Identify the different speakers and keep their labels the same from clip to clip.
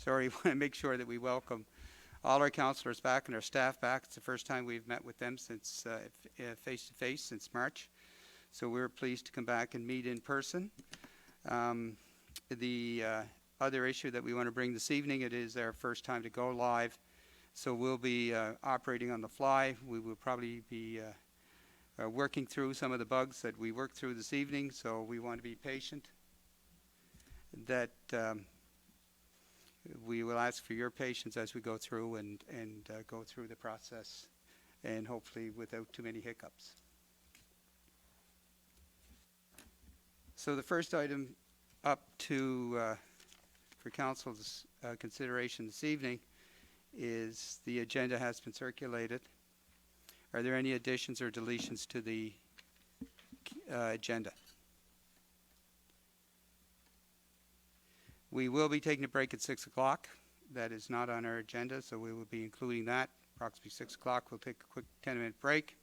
Speaker 1: we want to make sure that we welcome all our councillors back and our staff back. It's the first time we've met with them since face-to-face since March. So we're pleased to come back and meet in person. The other issue that we want to bring this evening, it is our first time to go live. So we'll be operating on the fly. We will probably be working through some of the bugs that we worked through this evening. So we want to be patient. That we will ask for your patience as we go through and go through the process, and hopefully without too many hiccups. So the first item up for council's consideration this evening is the agenda has been circulated. Are there any additions or deletions to the agenda? We will be taking a break at 6 o'clock. That is not on our agenda, so we will be including that. Approximately 6 o'clock, we'll take a quick 10-minute break,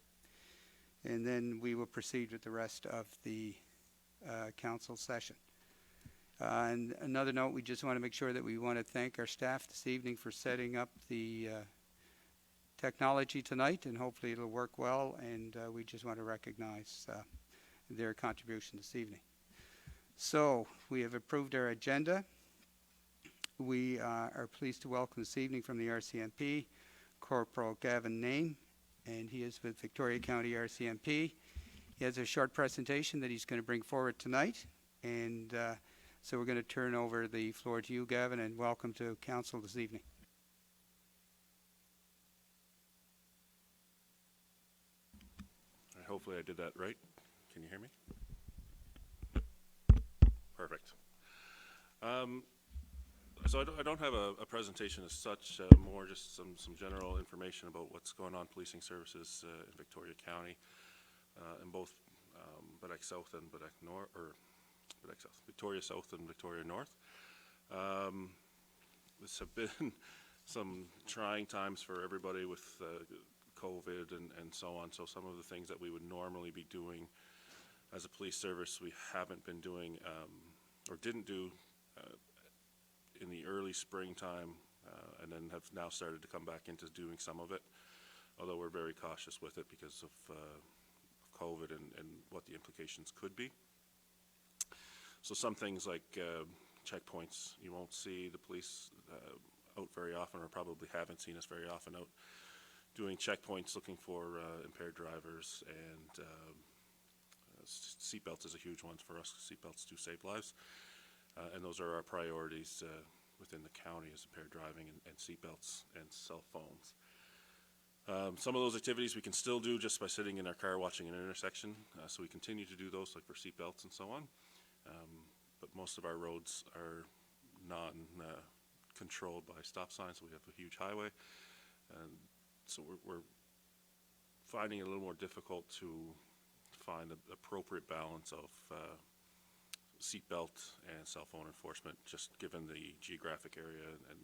Speaker 1: and then we will proceed with the rest of the council session. And another note, we just want to make sure that we want to thank our staff this evening for setting up the technology tonight, and hopefully it'll work well, and we just want to recognize their contribution this evening. So we have approved our agenda. We are pleased to welcome this evening from the Rcmp, Corporal Gavin Nain, and he is with Victoria County Rcmp. He has a short presentation that he's going to bring forward tonight, and so we're going to turn over the floor to you, Gavin, and welcome to council this evening.
Speaker 2: Hopefully I did that right. Can you hear me? Perfect. So I don't have a presentation as such, more just some general information about what's going on policing services in Victoria County, in both Baddeck South and Baddeck North, or Baddeck South, Victoria South and Victoria North. This have been some trying times for everybody with COVID and so on. So some of the things that we would normally be doing as a police service, we haven't been doing or didn't do in the early springtime, and then have now started to come back into doing some of it, although we're very cautious with it because of COVID and what the implications could be. So some things like checkpoints, you won't see the police out very often, or probably haven't seen us very often out doing checkpoints looking for impaired drivers, and seatbelts is a huge one for us. Seatbelts do save lives, and those are our priorities within the county, is impaired driving and seatbelts and cell phones. Some of those activities we can still do just by sitting in our car watching an intersection, so we continue to do those, like for seatbelts and so on. But most of our roads are non-controlled by stop signs, so we have a huge highway, and so we're finding it a little more difficult to find the appropriate balance of seatbelt and cell phone enforcement, just given the geographic area and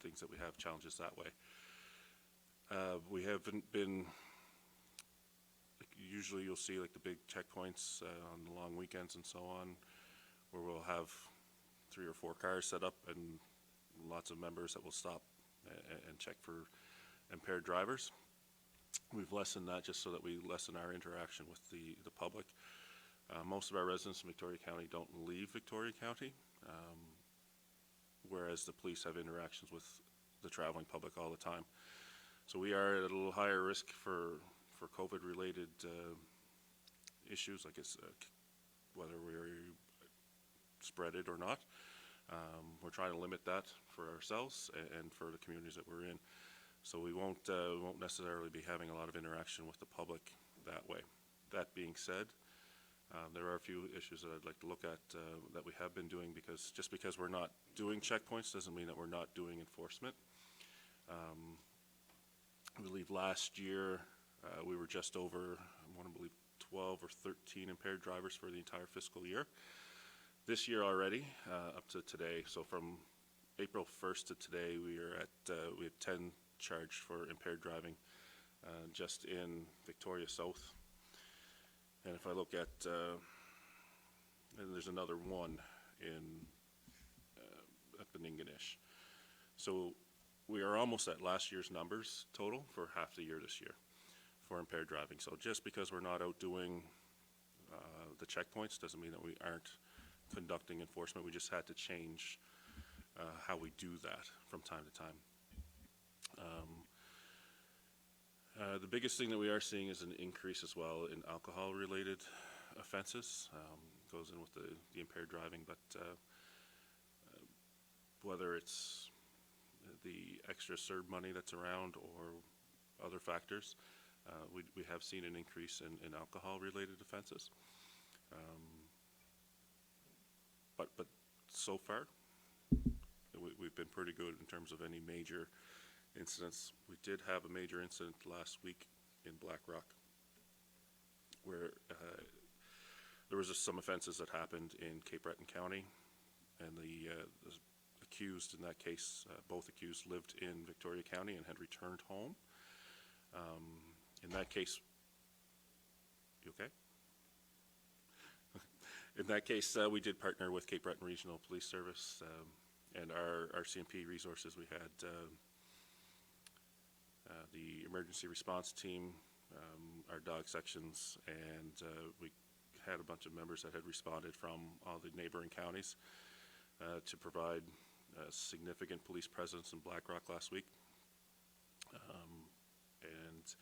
Speaker 2: things that we have, challenges that way. We haven't been, usually you'll see like the big checkpoints on the long weekends and so on, where we'll have 3 or 4 cars set up and lots of members that will stop and check for impaired drivers. We've lessened that just so that we lessen our interaction with the public. Most of our residents in Victoria County don't leave Victoria County, whereas the police have interactions with the traveling public all the time. So we are at a little higher risk for COVID-related issues, like whether we're spread it or not. We're trying to limit that for ourselves and for the communities that we're in. So we won't necessarily be having a lot of interaction with the public that way. That being said, there are a few issues that I'd like to look at that we have been doing, because just because we're not doing checkpoints doesn't mean that we're not doing enforcement. I believe last year we were just over, I want to believe 12 or 13 impaired drivers for the entire fiscal year. This year already, up to today, so from April 1st to today, we have 10 charged for impaired driving just in Victoria South. And if I look at, and there's another one in Beningonish. So we are almost at last year's numbers total for half the year this year for impaired driving. So just because we're not out doing the checkpoints doesn't mean that we aren't conducting enforcement. We just had to change how we do that from time to time. The biggest thing that we are seeing is an increase as well in alcohol-related offenses. Goes in with the impaired driving, but whether it's the extra CERB money that's around or other factors, we have seen an increase in alcohol-related offenses. But so far, we've been pretty good in terms of any major incidents. We did have a major incident last week in Black Rock where there was just some offenses that happened in Cape Breton County, and the accused in that case, both accused lived in Victoria County and had returned home. In that case, you okay? In that case, we did partner with Cape Breton Regional Police Service and our Rcmp resources. We had the emergency response team, our dog sections, and we had a bunch of members that had responded from all the neighboring counties to provide significant police presence in Black Rock last week. And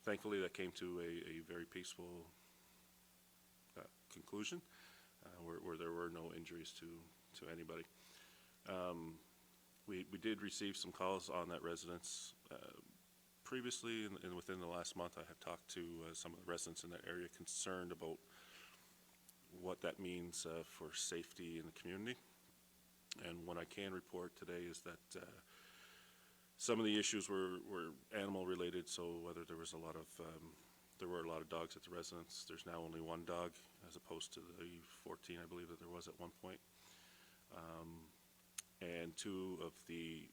Speaker 2: thankfully that came to a very peaceful conclusion where there were no injuries to anybody. We did receive some calls on that residence previously, and within the last month I have talked to some of the residents in that area concerned about what that means for safety in the community. And what I can report today is that some of the issues were animal related, so whether there was there were a lot of dogs at the residence. There's now only one dog as opposed to the 14 I believe that there was at one point. And two of the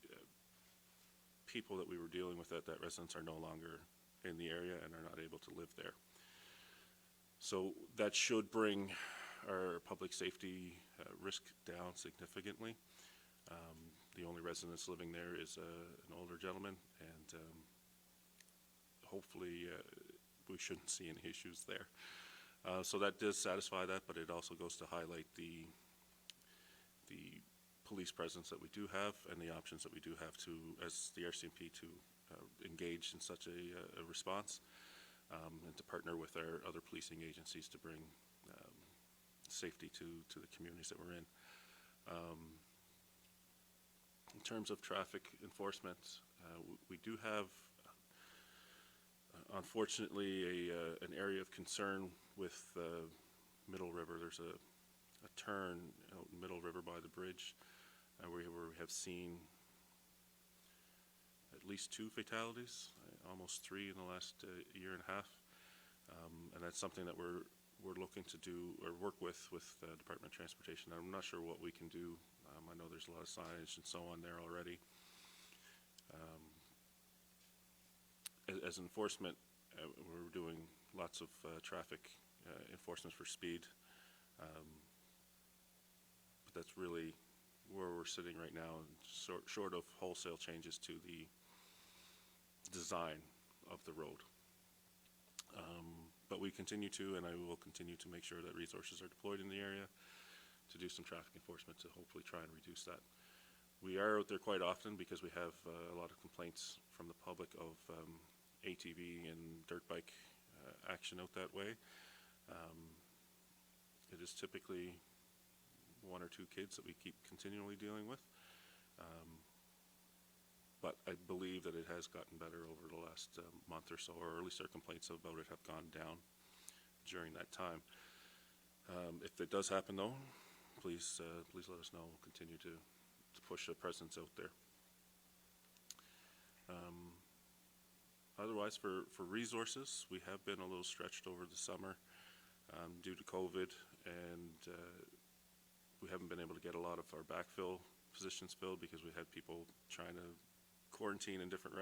Speaker 2: people that we were dealing with at that residence are no longer in the area and are not able to live there. So that should bring our public safety risk down significantly. The only residents living there is an older gentleman, and hopefully we shouldn't see any issues there. So that does satisfy that, but it also goes to highlight the police presence that we do have and the options that we do have to, as the Rcmp, to engage in such a response and to partner with our other policing agencies to bring safety to the communities that we're in. In terms of traffic enforcement, we do have, unfortunately, an area of concern with Middle River. There's a turn out in Middle River by the bridge where we have seen at least 2 fatalities, almost 3 in the last year and a half, and that's something that we're looking to do or work with the Department of Transportation. I'm not sure what we can do. I know there's a lot of signage and so on there already. As enforcement, we're doing lots of traffic enforcement for speed, but that's really where we're sitting right now, short of wholesale changes to the design of the road. But we continue to, and I will continue to make sure that resources are deployed in the area to do some traffic enforcement to hopefully try and reduce that. We are out there quite often because we have a lot of complaints from the public of ATV and dirt bike action out that way. It is typically 1 or 2 kids that we keep continually dealing with. But I believe that it has gotten better over the last month or so, or at least our complaints about it have gone down during that time. If it does happen though, please let us know. We'll continue to push a presence out there. Otherwise, for resources, we have been a little stretched over the summer due to COVID, and we haven't been able to get a lot of our backfill positions filled because we had people trying to quarantine in different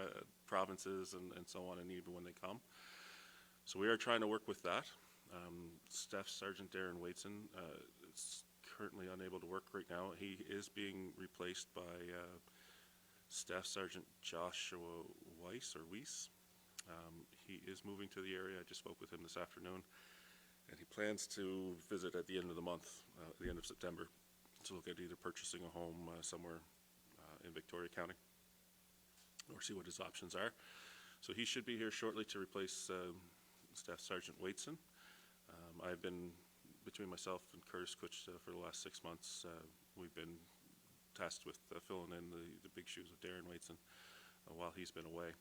Speaker 2: provinces and so on, and even when they come. So we are trying to work with that. Staff Sergeant Darren Waitson is currently unable to work right now. He is being replaced by Staff Sergeant Joshua Weiss. He is moving to the area. I just spoke with him this afternoon, and he plans to visit at the end of the month, the end of September, to look at either purchasing a home somewhere in Victoria County, or see what his options are. So he should be here shortly to replace Staff Sergeant Waitson. I've been, between myself and Curtis Kutch for the last 6 months, we've been tasked with filling in the big shoes of Darren Waitson while he's been away.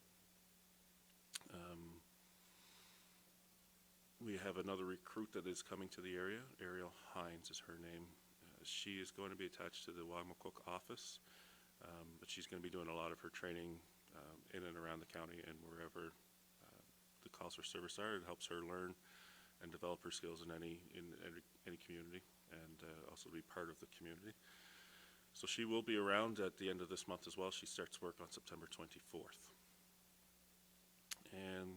Speaker 2: We have another recruit that is coming to the area. Ariel Hines is her name. She is going to be attached to the Wagmacook office, but she's going to be doing a lot of her training in and around the county and wherever the calls for service are. It helps her learn and develop her skills in any community, and also be part of the community. So she will be around at the end of this month as well. She starts work on September 24th. And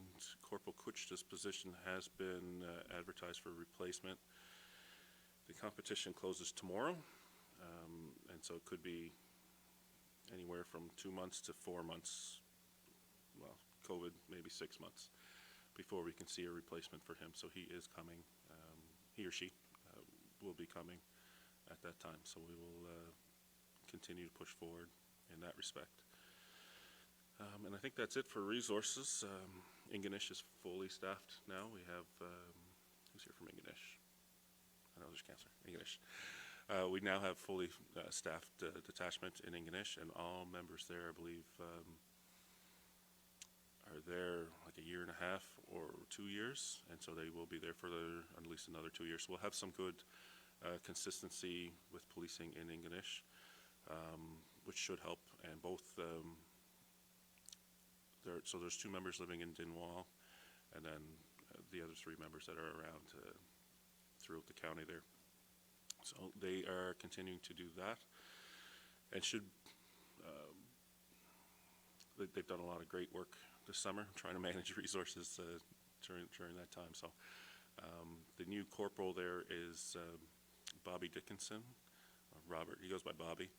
Speaker 2: Corporal Kutch's position has been advertised for replacement. The competition closes tomorrow, and so it could be anywhere from 2 months to 4 months, well, COVID, maybe 6 months, before we can see a replacement for him. So he is coming, he or she will be coming at that time. So we will continue to push forward in that respect. And I think that's it for resources. Ingonish is fully staffed now. We have, who's here from Ingonish? I know there's cancer, Ingonish. We now have fully staffed detachment in Ingonish, and all members there, I believe, are there like a year and a half or 2 years, and so they will be there for at least another 2 years. So we'll have some good consistency with policing in Ingonish, which should help. And both, so there's 2 members living in Dinwall, and then the other 3 members that are around throughout the county there. So they are continuing to do that, and should, they've done a lot of great work this summer trying to manage resources during that time. So the new corporal there is Bobby Dickinson, Robert, he goes by Bobby.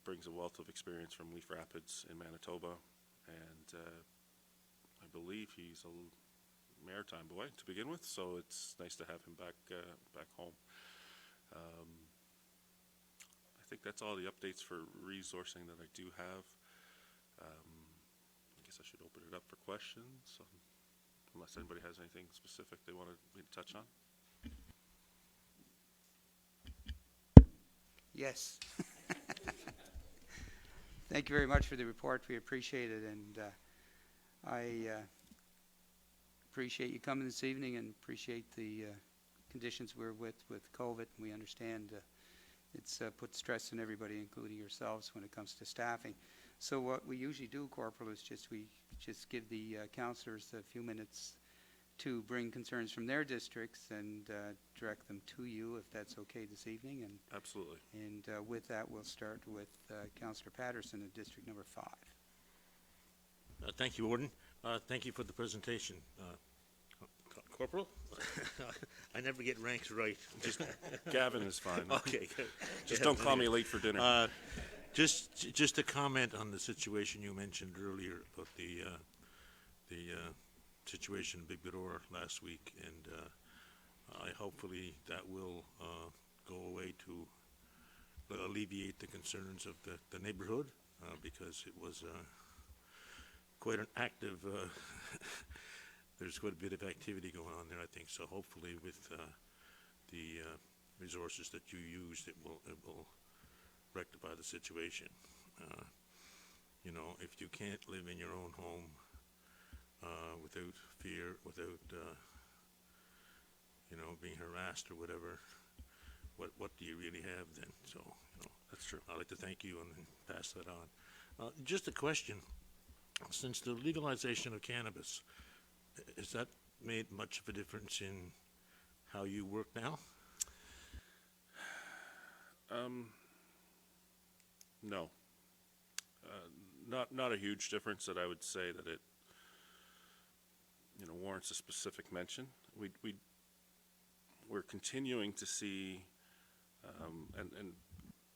Speaker 2: Brings a wealth of experience from Leaf Rapids in Manitoba, and I believe he's a maritime boy to begin with, so it's nice to have him back home. I think that's all the updates for resourcing that I do have. I guess I should open it up for questions, unless anybody has anything specific they wanted me to touch on.
Speaker 1: Yes. Thank you very much for the report. We appreciate it, and I appreciate you coming this evening, and appreciate the conditions we're with COVID. We understand it's put stress on everybody, including yourselves, when it comes to staffing. So what we usually do, Corporal, is we give the councillors a few minutes to bring concerns from their districts and direct them to you, if that's okay this evening. And
Speaker 2: absolutely.
Speaker 1: And with that, we'll start with Councillor Patterson in District Number 5.
Speaker 3: Thank you, Warden. Thank you for the presentation. Corporal? I never get ranks right.
Speaker 2: Just Gavin is fine.
Speaker 3: Okay, good.
Speaker 2: Just don't call me late for dinner.
Speaker 3: Just a comment on the situation you mentioned earlier about the situation in Big Bedour last week, and I hopefully that will go away to alleviate the concerns of the neighborhood, because it was quite an active there's quite a bit of activity going on there, I think. So hopefully with the resources that you used, it will rectify the situation. You know, if you can't live in your own home without fear, without you know, being harassed or whatever, what do you really have then? So, you know,
Speaker 2: That's true.
Speaker 3: I'd like to thank you and pass that on. Just a question: since the legalization of cannabis, has that made much of a difference in how you work now?
Speaker 2: No. Not a huge difference that I would say that it, you know, warrants a specific mention. We're continuing to see and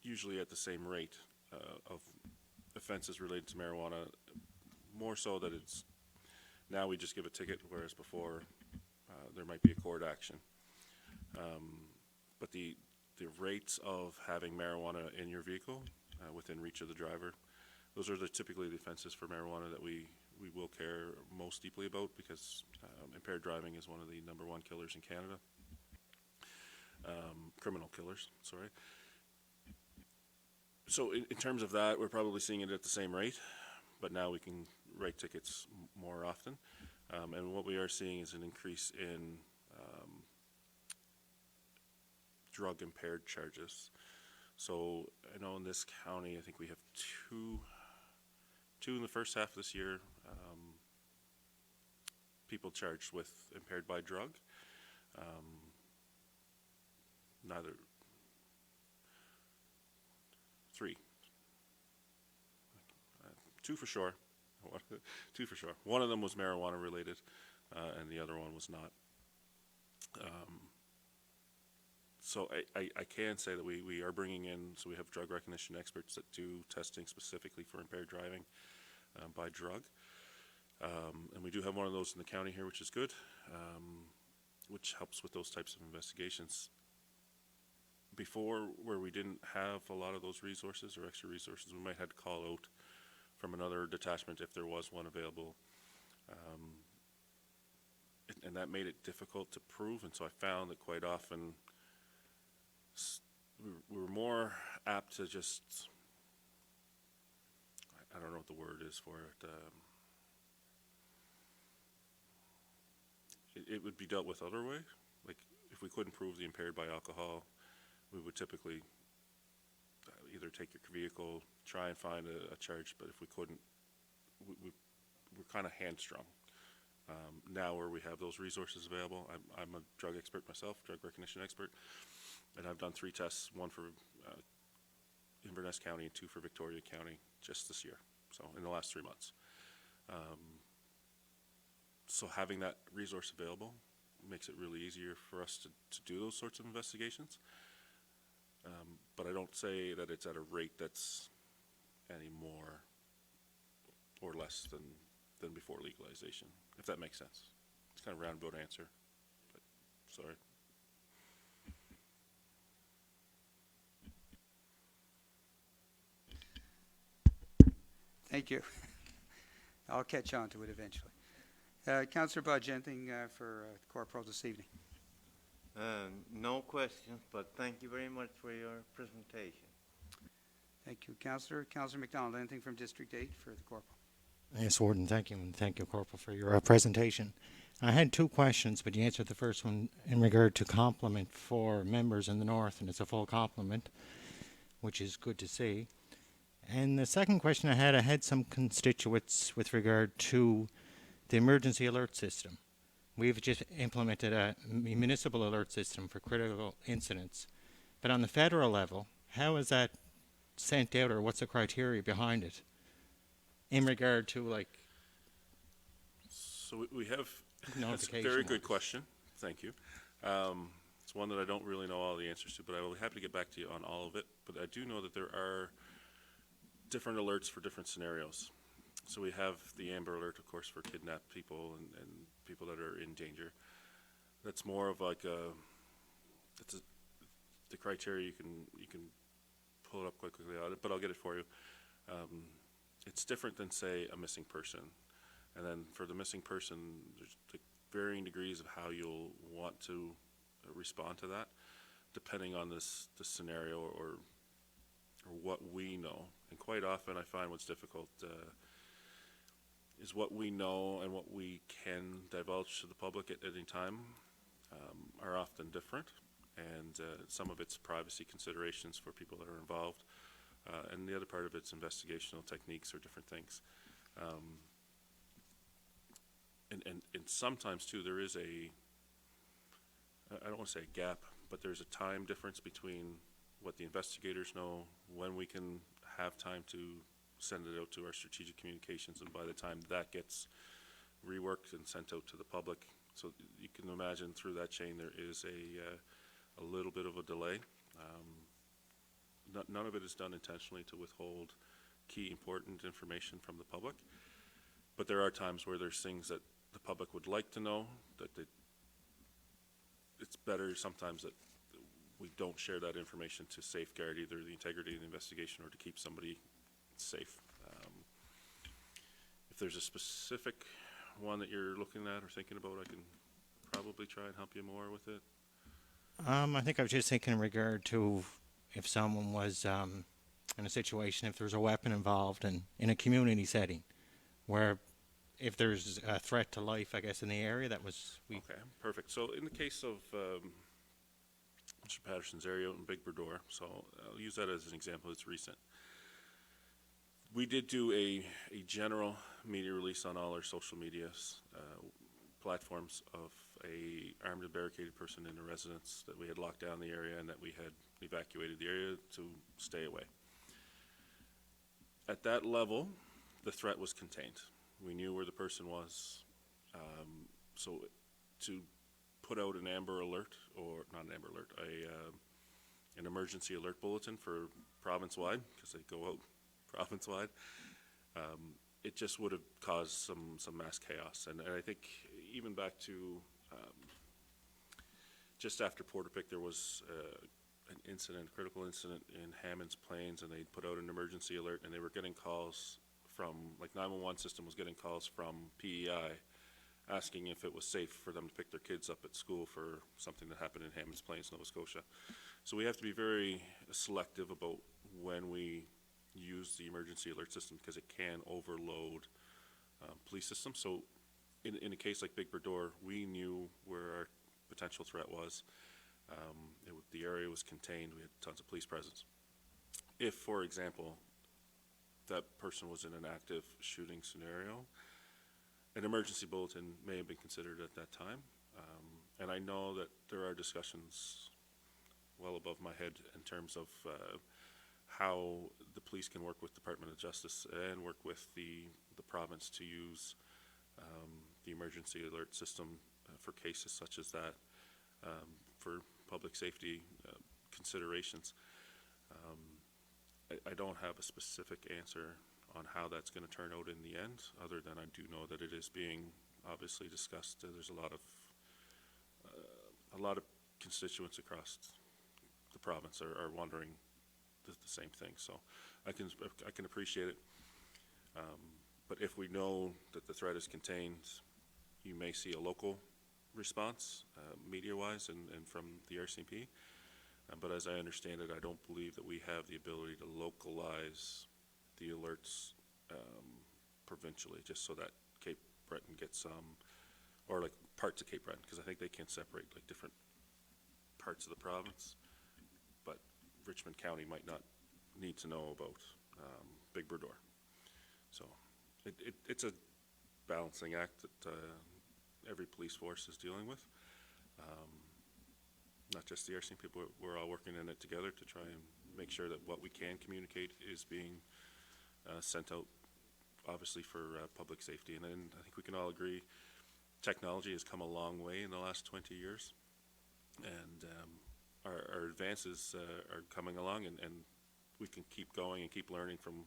Speaker 2: usually at the same rate of offenses related to marijuana, more so that it's, now we just give a ticket, whereas before there might be a court action. But the rates of having marijuana in your vehicle within reach of the driver, those are typically the offenses for marijuana that we will care most deeply about, because impaired driving is one of the #1 killers in Canada. Criminal killers, sorry. So in terms of that, we're probably seeing it at the same rate, but now we can write tickets more often. And what we are seeing is an increase in drug impaired charges. So I know in this county, I think we have two in the first half of this year, people charged with impaired by drug. Two for sure. Two for sure. One of them was marijuana related, and the other one was not. So I can say that we are bringing in, so we have drug recognition experts that do testing specifically for impaired driving by drug. And we do have one of those in the county here, which is good, which helps with those types of investigations. Before, where we didn't have a lot of those resources or extra resources, we might have to call out from another detachment if there was one available. And that made it difficult to prove, and so I found that quite often we were more apt to just, I don't know what the word is for it, it would be dealt with other way. Like, if we couldn't prove the impaired by alcohol, we would typically either take your vehicle, try and find a charge, but if we couldn't, we're kind of hamstrung. Now where we have those resources available, I'm a drug expert myself, drug recognition expert, and I've done 3 tests, 1 for Inverness County and 2 for Victoria County just this year, so in the last 3 months. So having that resource available makes it really easier for us to do those sorts of investigations. But I don't say that it's at a rate that's any more or less than before legalization, if that makes sense. It's kind of a roundabout answer, but sorry.
Speaker 1: Thank you. I'll catch on to it eventually. Councillor Budge, anything for Corporal this evening?
Speaker 4: No questions, but thank you very much for your presentation.
Speaker 1: Thank you, Councillor. Councillor McDonald, anything from District 8 for the Corporal?
Speaker 5: Yes, Warden, thank you, and thank you, Corporal, for your presentation. I had 2 questions, but you answered the first one in regard to compliment for members in the North, and it's a full compliment, which is good to see. And the second question I had some constituents with regard to the emergency alert system. We've just implemented a municipal alert system for critical incidents, but on the federal level, how is that sent out, or what's the criteria behind it in regard to, like,
Speaker 2: So we have, that's a
Speaker 5: notification?
Speaker 2: very good question, thank you. It's one that I don't really know all the answers to, but I will be happy to get back to you on all of it. But I do know that there are different alerts for different scenarios. So we have the Amber Alert, of course, for kidnapped people and people that are in danger. That's more of like the criteria. You can pull it up quite quickly, but I'll get it for you. It's different than, say, a missing person. And then for the missing person, there's like varying degrees of how you'll want to respond to that, depending on the scenario or what we know. And quite often I find what's difficult is what we know and what we can divulge to the public at any time are often different. And some of it's privacy considerations for people that are involved. And the other part of it's investigational techniques or different things. And sometimes too, there is I don't want to say a gap, but there's a time difference between what the investigators know, when we can have time to send it out to our strategic communications, and by the time that gets reworked and sent out to the public. So you can imagine through that chain there is a little bit of a delay. none of it is done intentionally to withhold key important information from the public. But there are times where there's things that the public would like to know that it's better sometimes that we don't share that information to safeguard either the integrity of the investigation or to keep somebody safe. If there's a specific one that you're looking at or thinking about, I can probably try and help you more with it.
Speaker 5: I think I was just thinking in regard to if someone was in a situation, if there's a weapon involved in a community setting, where if there's a threat to life, I guess, in the area, that was...
Speaker 2: Okay, perfect. So in the case of Mr. Patterson's area out in Big Burdor, so I'll use that as an example. It's recent. We did do a general media release on all our social media platforms of a armed and barricaded person in a residence that we had locked down the area and that we had evacuated the area to stay away. At that level, the threat was contained. We knew where the person was. So to put out an Amber Alert, or not an Amber Alert, an emergency alert bulletin for province-wide, because they go out province-wide, it just would have caused some mass chaos. And I think even back to just after Portapique, there was an incident, a critical incident in Hammond's Plains, and they put out an emergency alert, and they were getting calls from, like 911 system was getting calls from PEI asking if it was safe for them to pick their kids up at school for something that happened in Hammond's Plains, Nova Scotia. So we have to be very selective about when we use the emergency alert system because it can overload police systems. So in a case like Big Burdor, we knew where our potential threat was. The area was contained. We had tons of police presence. If, for example, that person was in an active shooting scenario, an emergency bulletin may have been considered at that time. And I know that there are discussions well above my head in terms of how the police can work with Department of Justice and work with the province to use the emergency alert system for cases such as that, for public safety considerations. I don't have a specific answer on how that's going to turn out in the end, other than I do know that it is being obviously discussed. There's a lot of constituents across the province are wondering the same thing. So I can appreciate it. But if we know that the threat is contained, you may see a local response, media-wise, and from the Rcmp. But as I understand it, I don't believe that we have the ability to localize the alerts provincially, just so that Cape Breton gets some, or like parts of Cape Breton, because I think they can separate like different parts of the province. But Richmond County might not need to know about Big Burdor. So it's a balancing act that every police force is dealing with. Not just the Rcmp people, we're all working in it together to try and make sure that what we can communicate is being sent out, obviously, for public safety. And then I think we can all agree technology has come a long way in the last 20 years. And our advances are coming along, and we can keep going and keep learning from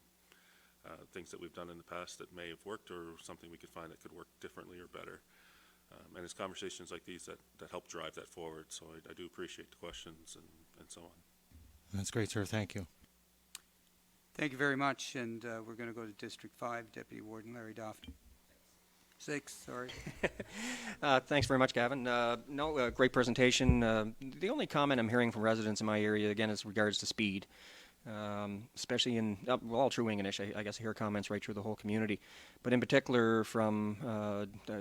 Speaker 2: things that we've done in the past that may have worked, or something we could find that could work differently or better. And it's conversations like these that help drive that forward. So I do appreciate the questions and so on.
Speaker 5: That's great, sir. Thank you.
Speaker 1: Thank you very much, and we're going to go to District 5, Deputy Warden Larry Doffin. 6, sorry.
Speaker 6: Thanks very much, Gavin. Great presentation. The only comment I'm hearing from residents in my area, again, is regards to speed, especially in, all true English. I guess I hear comments right through the whole community. But in particular from,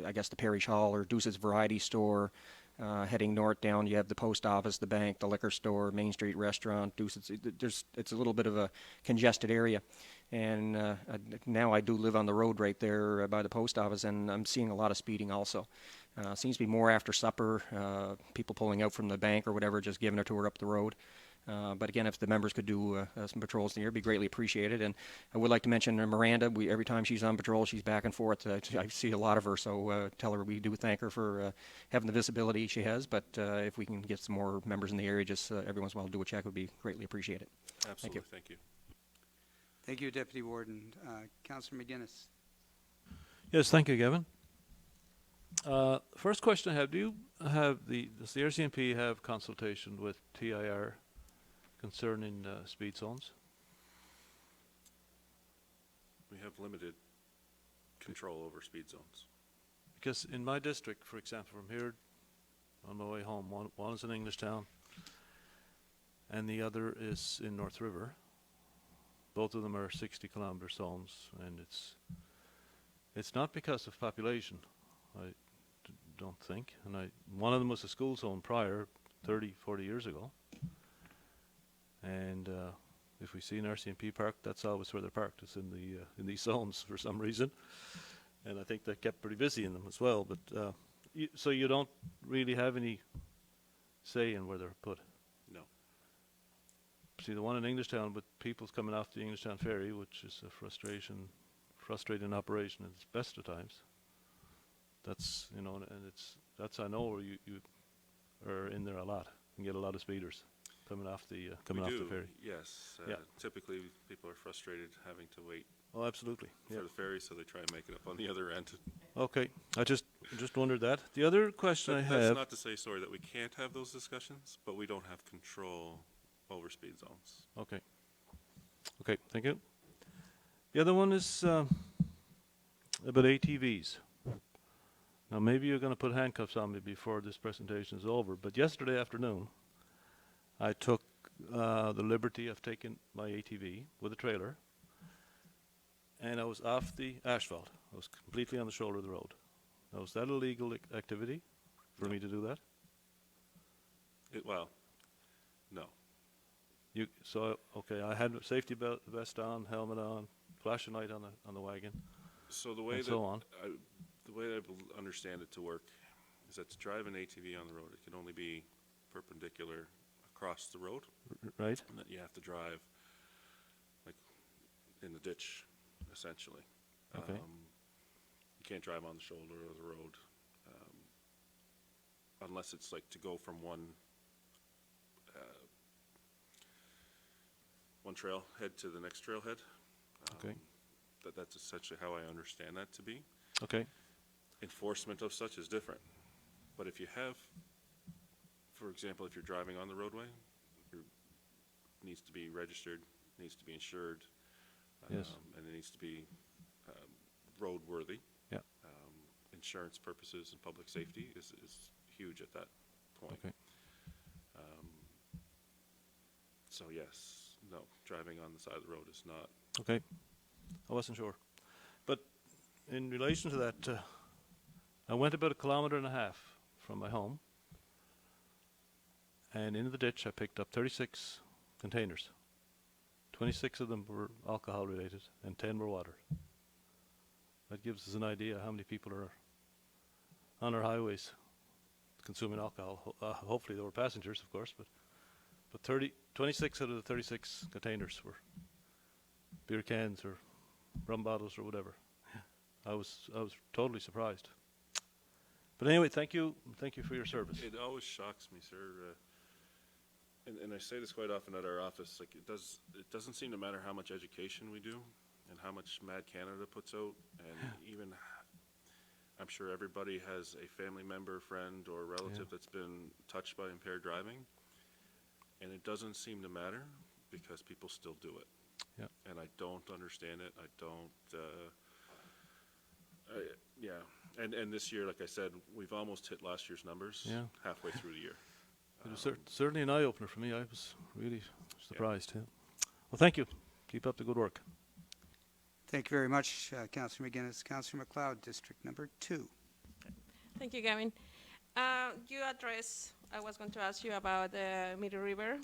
Speaker 6: I guess, the Parish Hall or Deuce's Variety Store, heading north down, you have the post office, the bank, the liquor store, Main Street restaurant, Deuce's. It's a little bit of a congested area. And now I do live on the road right there by the post office, and I'm seeing a lot of speeding also. Seems to be more after supper, people pulling out from the bank or whatever, just giving a tour up the road. But again, if the members could do some patrols in the air, it'd be greatly appreciated. And I would like to mention Miranda. Every time she's on patrol, she's back and forth. I see a lot of her, so tell her we do thank her for having the visibility she has. But if we can get some more members in the area, just every once in a while do a check, would be greatly appreciated.
Speaker 2: Absolutely, thank you.
Speaker 1: Thank you, Deputy Warden. Councillor McGuinness.
Speaker 7: Yes, thank you, Gavin. First question I have, does the Rcmp have consultation with TIR concerning speed zones?
Speaker 2: We have limited control over speed zones.
Speaker 7: Because in my district, for example, from here on my way home, one is in Englishtown and the other is in North River. Both of them are 60-kilometer zones, and it's not because of population, I don't think. And one of them was a school zone prior, 30, 40 years ago. And if we see an RCMP park, that's always where they're parked. It's in these zones for some reason. And I think they kept pretty busy in them as well. But so you don't really have any say in where they're put.
Speaker 2: No.
Speaker 7: See, the one in Englishtown, with people coming off the Englishtown ferry, which is a frustrating operation at its best of times. That's, you know, and that's I know where you are in there a lot and get a lot of speeders coming off the ferry.
Speaker 2: Yes.
Speaker 7: Yeah.
Speaker 2: Typically, people are frustrated having to wait
Speaker 7: Oh, absolutely.
Speaker 2: for
Speaker 7: Yeah.
Speaker 2: the ferry, so they try and make it up on the other end.
Speaker 7: Okay. I just wondered that. The other question I
Speaker 2: That's
Speaker 7: have.
Speaker 2: not to say, sorry, that we can't have those discussions, but we don't have control over speed zones.
Speaker 7: Okay. Okay. Thank you. The other one is about ATVs. Now, maybe you're going to put handcuffs on me before this presentation is over, but yesterday afternoon, I took the liberty of taking my ATV with a trailer, and I was off the asphalt. I was completely on the shoulder of the road. Now, is that a legal activity for me to do that?
Speaker 2: Well, no.
Speaker 7: Okay, I had a safety vest on, helmet on, flashing light on the wagon,
Speaker 2: So the way
Speaker 7: and
Speaker 2: that
Speaker 7: so on.
Speaker 2: the way I understand it to work is that to drive an ATV on the road, it can only be perpendicular across the road,
Speaker 7: Right?
Speaker 2: and that you have to drive like in the ditch, essentially.
Speaker 7: Okay.
Speaker 2: You can't drive on the shoulder of the road unless it's like to go from one trailhead to the next trailhead.
Speaker 7: Okay.
Speaker 2: That's essentially how I understand that to be.
Speaker 7: Okay.
Speaker 2: Enforcement of such is different. But if you have, for example, if you're driving on the roadway, it needs to be registered, needs to be insured,
Speaker 7: Yes.
Speaker 2: and it needs to be roadworthy.
Speaker 7: Yeah.
Speaker 2: Insurance purposes and public safety is huge at that point.
Speaker 7: Okay.
Speaker 2: So yes, no, driving on the side of the road is not.
Speaker 7: Okay. I wasn't sure. But in relation to that, I went about 1.5 kilometers from my home, and in the ditch I picked up 36 containers. 26 of them were alcohol related and 10 were water. That gives us an idea how many people are on our highways consuming alcohol. Hopefully there were passengers, of course, but 26 out of the 36 containers were beer cans or rum bottles or whatever. I was totally surprised. But anyway, thank you for your service.
Speaker 2: It always shocks me, sir, and I say this quite often at our office. Like it doesn't seem to matter how much education we do, and how much Mad Canada puts out, and even I'm sure everybody has a family member, friend, or relative that's been touched by impaired driving, and it doesn't seem to matter because people still do it.
Speaker 7: Yeah.
Speaker 2: And I don't understand it. I don't. And this year, like I said, we've almost hit last year's numbers.
Speaker 7: Yeah.
Speaker 2: Halfway through the year.
Speaker 7: It was certainly an eye-opener for me. I was really surprised. Yeah. Well, thank you. Keep up the good work.
Speaker 1: Thank you very much, Councillor McGuinness. Councillor McLeod, District Number 2.
Speaker 8: Thank you, Gavin. I was going to ask you about the Middle River.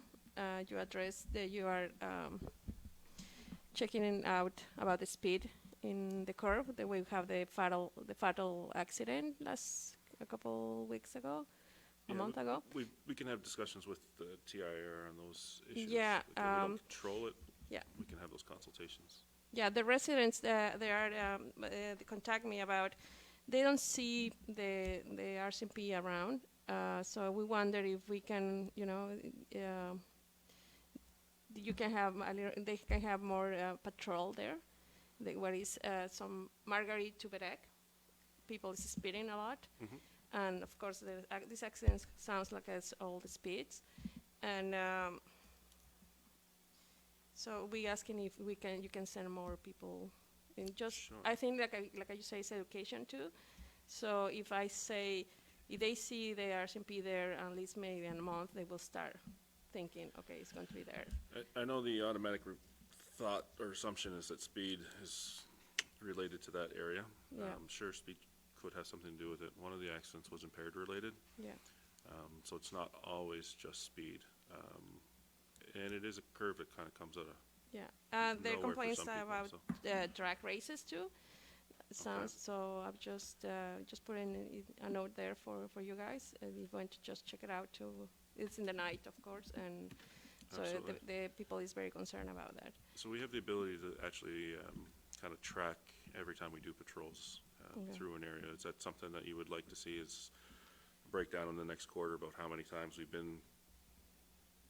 Speaker 8: You addressed that you are checking out about the speed in the curve. That we have the fatal accident a couple weeks ago. a
Speaker 2: Yeah,
Speaker 8: month ago.
Speaker 2: We can have discussions with the TIR on those issues.
Speaker 8: Yeah,
Speaker 2: Like, we don't control it.
Speaker 8: yeah.
Speaker 2: We can have those consultations.
Speaker 8: Yeah, the residents they contact me about, they don't see the RCMP around, so we wonder if we can, you can have they can have more patrol there. Where is some Margaret to Berek, people is speeding a lot, and of course this accident sounds like it's all the speeds, and. So we asking if you can send more people, and just
Speaker 2: Sure.
Speaker 8: I think like you say, it's education too. So if they see the RCMP there at least maybe in a month, they will start thinking, okay, it's going to be there.
Speaker 2: I know the automatic thought or assumption is that speed is related to that area.
Speaker 8: Yeah.
Speaker 2: I'm sure speed could have something to do with it. One of the accidents was impaired related,
Speaker 8: Yeah,
Speaker 2: so it's not always just speed. And it is a curve that kind of comes out of
Speaker 8: yeah.
Speaker 2: nowhere
Speaker 8: Their
Speaker 2: for
Speaker 8: complaints
Speaker 2: some people,
Speaker 8: about
Speaker 2: so.
Speaker 8: drag races too. Sounds so. I've just put in a note there for you guys. If you want to just check it out too. It's in the night, of course, and so
Speaker 2: Absolutely.
Speaker 8: the people is very concerned about that.
Speaker 2: So we have the ability to actually kind of track every time we do patrols
Speaker 8: Okay.
Speaker 2: through an area. Is that something that you would like to see is a breakdown in the next quarter about how many times we've been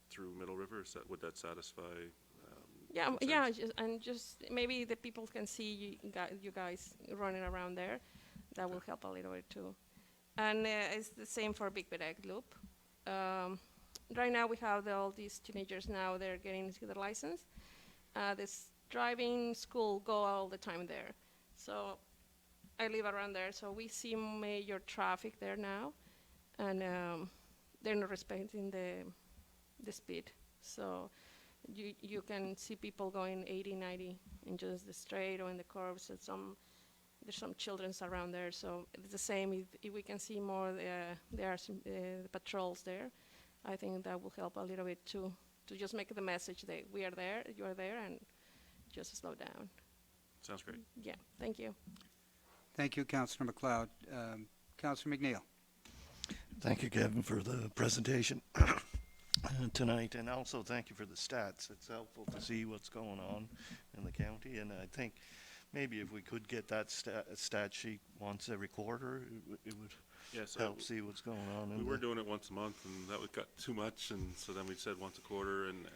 Speaker 2: through Middle River? Would that satisfy?
Speaker 8: Yeah,
Speaker 2: concerns?
Speaker 8: and just maybe the people can see you guys running around there. That will help a little bit too. And it's the same for Big Berek Loop. Right now we have all these teenagers now, they're getting their license. This driving school go all the time there. So I live around there, so we see major traffic there now. And they're not respecting the speed. So you can see people going 80, 90 in just the straight or in the curves. There's some children around there, so it's the same. If we can see more, there are some patrols there. I think that will help a little bit to just make the message that we are there, you are there, and just slow down.
Speaker 2: Sounds great.
Speaker 8: Yeah, thank you.
Speaker 1: Thank you, Councilor McLeod. Councilor McNeil.
Speaker 9: Thank you, Kevin, for the presentation tonight, and also thank you for the stats. It's helpful to see what's going on in the county, and I think maybe if we could get that stat sheet once every quarter, it would
Speaker 2: Yes,
Speaker 9: help see what's going on.
Speaker 2: we were doing it once a month, and that got too much, and so then we said once a quarter, and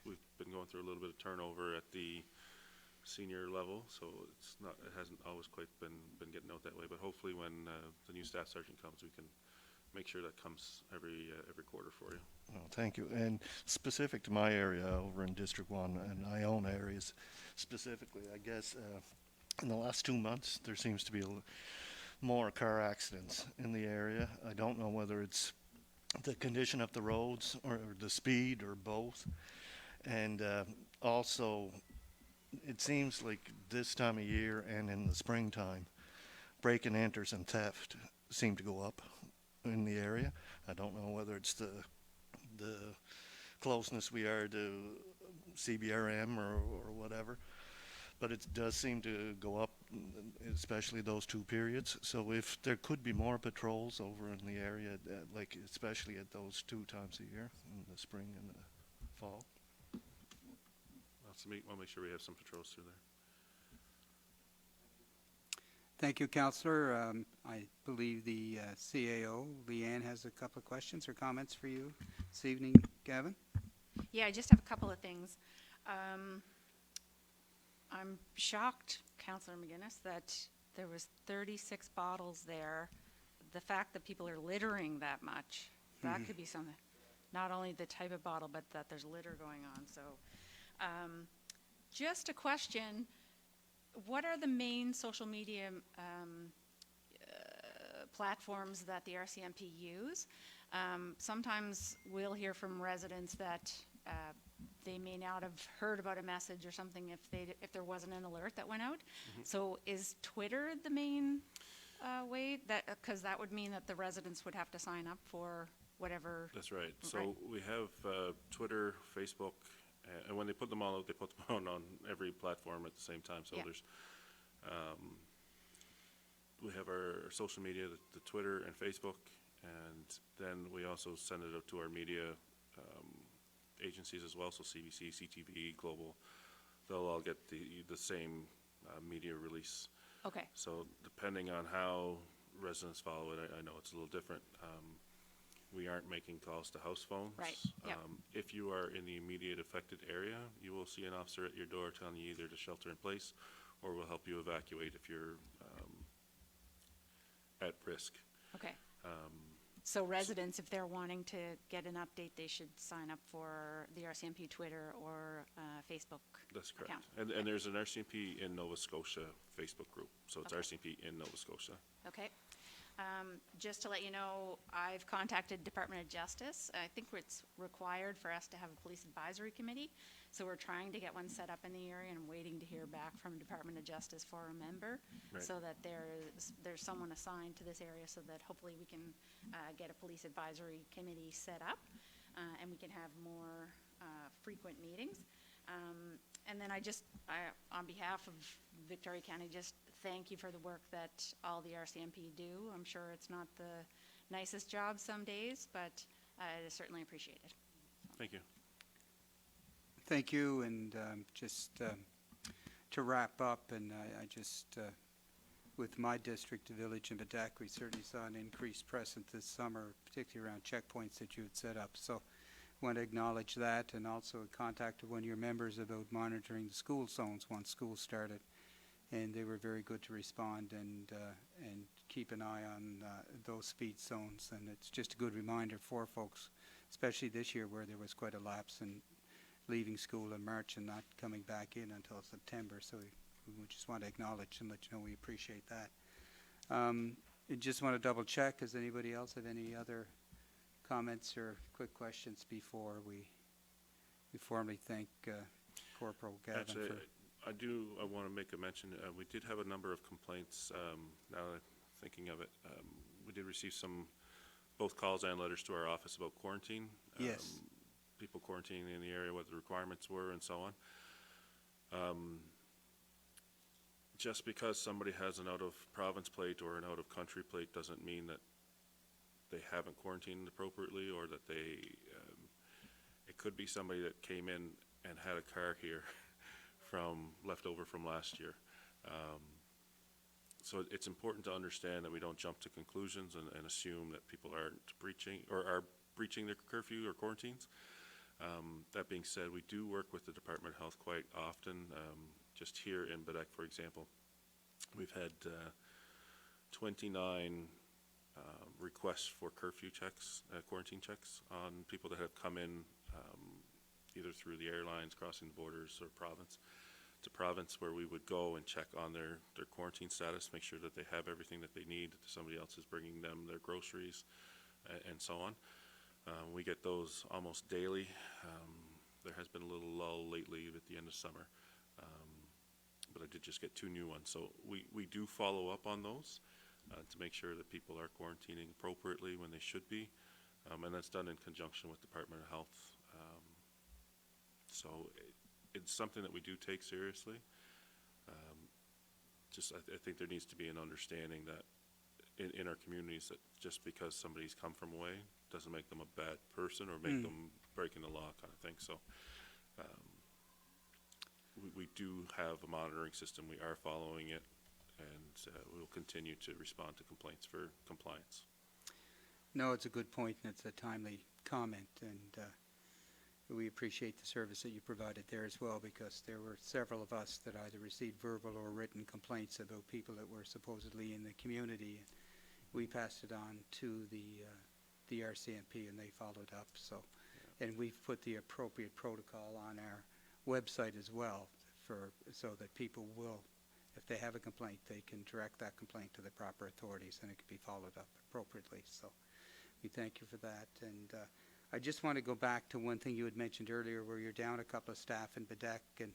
Speaker 2: we've been going through a little bit of turnover at the senior level, so it hasn't always quite been getting out that way. But hopefully, when the new staff sergeant comes, we can make sure that comes every quarter for you.
Speaker 9: Oh, thank you. And specific to my area over in District 1 and Iona areas specifically, I guess in the last 2 months there seems to be more car accidents in the area. I don't know whether it's the condition of the roads or the speed or both. And also it seems like this time of year and in the springtime, break and enters and theft seem to go up in the area. I don't know whether it's the closeness we are to CBRM or whatever, but it does seem to go up, especially those 2 periods. So if there could be more patrols over in the area, like especially at those 2 times a year, in the spring and the fall.
Speaker 2: We'll make sure we have some patrols through there.
Speaker 1: Thank you, Councillor. I believe the CAO, Leanne, has a couple of questions or comments for you this evening. Gavin?
Speaker 10: Yeah, I just have a couple of things. I'm shocked, Councillor McGuinness, that there was 36 bottles there. The fact that people are littering that much, that could be something. Not only the type of bottle, but that there's litter going on. So just a question, what are the main social media platforms that the RCMP use? Sometimes we'll hear from residents that they may not have heard about a message or something if there wasn't an alert that went out. So is Twitter the main way? Because that would mean that the residents would have to sign up for whatever.
Speaker 2: That's right. So we have Twitter, Facebook, and when they put them all out, they put them on every platform at the same time. So
Speaker 10: Yeah.
Speaker 2: there's, we have our social media, the Twitter and Facebook, And then we also send it out to our media agencies as well, so CBC, CTV, Global. They'll all get the same media release.
Speaker 10: Okay,
Speaker 2: So depending on how residents follow it, I know it's a little different. We aren't making calls to house phones.
Speaker 10: Right, yep.
Speaker 2: If you are in the immediate affected area, you will see an officer at your door telling you either to shelter in place or will help you evacuate if you're at risk.
Speaker 10: okay. So residents, if they're wanting to get an update, they should sign up for the RCMP Twitter or Facebook
Speaker 2: That's correct.
Speaker 10: account.
Speaker 2: And there's an RCMP in Nova Scotia Facebook group, so it's
Speaker 10: Okay.
Speaker 2: RCMP in Nova Scotia.
Speaker 10: Okay. Just to let you know, I've contacted Department of Justice. I think it's required for us to have a police advisory committee. So we're trying to get one set up in the area and waiting to hear back from Department of Justice for a member.
Speaker 2: Right.
Speaker 10: So that there's someone assigned to this area so that hopefully we can get a police advisory committee set up and we can have more frequent meetings. And then on behalf of Victoria County, just thank you for the work that all the RCMP do. I'm sure it's not the nicest job some days, but it is certainly appreciated.
Speaker 2: Thank you.
Speaker 1: Thank you, and just to wrap up, and I just, with my district, the village in Bedeck, we certainly saw an increased presence this summer, particularly around checkpoints that you had set up. So want to acknowledge that, and also contacted one of your members about monitoring the school zones once school started, and they were very good to respond and keep an eye on those speed zones. And it's just a good reminder for folks, especially this year where there was quite a lapse in leaving school in March and not coming back in until September. So we just want to acknowledge and let you know we appreciate that. I just want to double check. Does anybody else have any other comments or quick questions before we formally thank Corporal Gavin?
Speaker 2: Actually,
Speaker 1: for
Speaker 2: I want to make a mention. We did have a number of complaints. Now that I'm thinking of it, we did receive both calls and letters to our office about quarantine.
Speaker 1: Yes.
Speaker 2: People quarantining in the area, what the requirements were, and so on. Just because somebody has an out-of-province plate or an out-of-country plate doesn't mean that they haven't quarantined appropriately, or that it could be somebody that came in and had a car here left over from last year. So it's important to understand that we don't jump to conclusions and assume that people aren't breaching or are breaching their curfew or quarantines. That being said, we do work with the Department of Health quite often. Just here in Bedeck, for example, we've had 29 requests for curfew checks, quarantine checks on people that have come in either through the airlines, crossing the borders, or province to province, where we would go and check on their quarantine status, make sure that they have everything that they need, that somebody else is bringing them their groceries, and so on. We get those almost daily. There has been a little lull lately at the end of summer, but I did just get 2 new ones. So we do follow up on those to make sure that people are quarantining appropriately when they should be, and that's done in conjunction with Department of Health. So it's something that we do take seriously. I think there needs to be an understanding that in our communities, that just because somebody's come from away doesn't make them a bad person or make them breaking the law, kind of thing. So we do have a monitoring system. We are following it, and we will continue to respond to complaints for compliance.
Speaker 1: No, it's a good point, and it's a timely comment, and we appreciate the service that you provided there as well, because there were several of us that either received verbal or written complaints about people that were supposedly in the community. We passed it on to the RCMP, and they followed up. So, and we've put the appropriate protocol on our website as well, so that people will, if they have a complaint, they can direct that complaint to the proper authorities, and it can be followed up appropriately. So, we thank you for that. And I just want to go back to one thing you had mentioned earlier, where you're down a couple of staff in Bedeck, and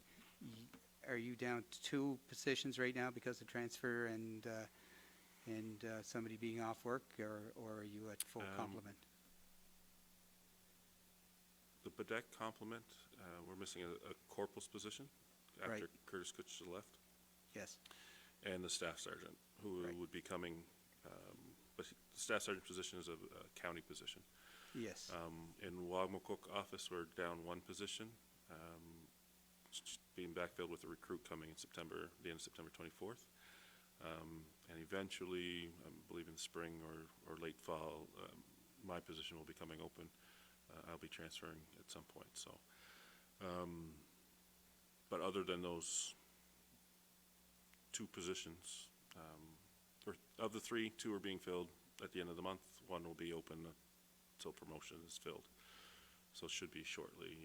Speaker 1: are you down to 2 positions right now because of transfer and somebody being off work, or are you at full complement?
Speaker 2: The Bedeck complement, we're missing a corporal's position after
Speaker 1: Right.
Speaker 2: Curtis Kutcher left,
Speaker 1: Yes.
Speaker 2: and the staff sergeant, who
Speaker 1: Right.
Speaker 2: would be coming but the staff sergeant position is a county position.
Speaker 1: Yes.
Speaker 2: In Wagmocook office, we're down one position, it's just being backfilled with a recruit coming in September, the end of September 24th. And eventually, I believe in spring or late fall, my position will be coming open. I'll be transferring at some point, so. But other than those two positions, or of the three, two are being filled at the end of the month. One will be open until promotion is filled. So it should be shortly,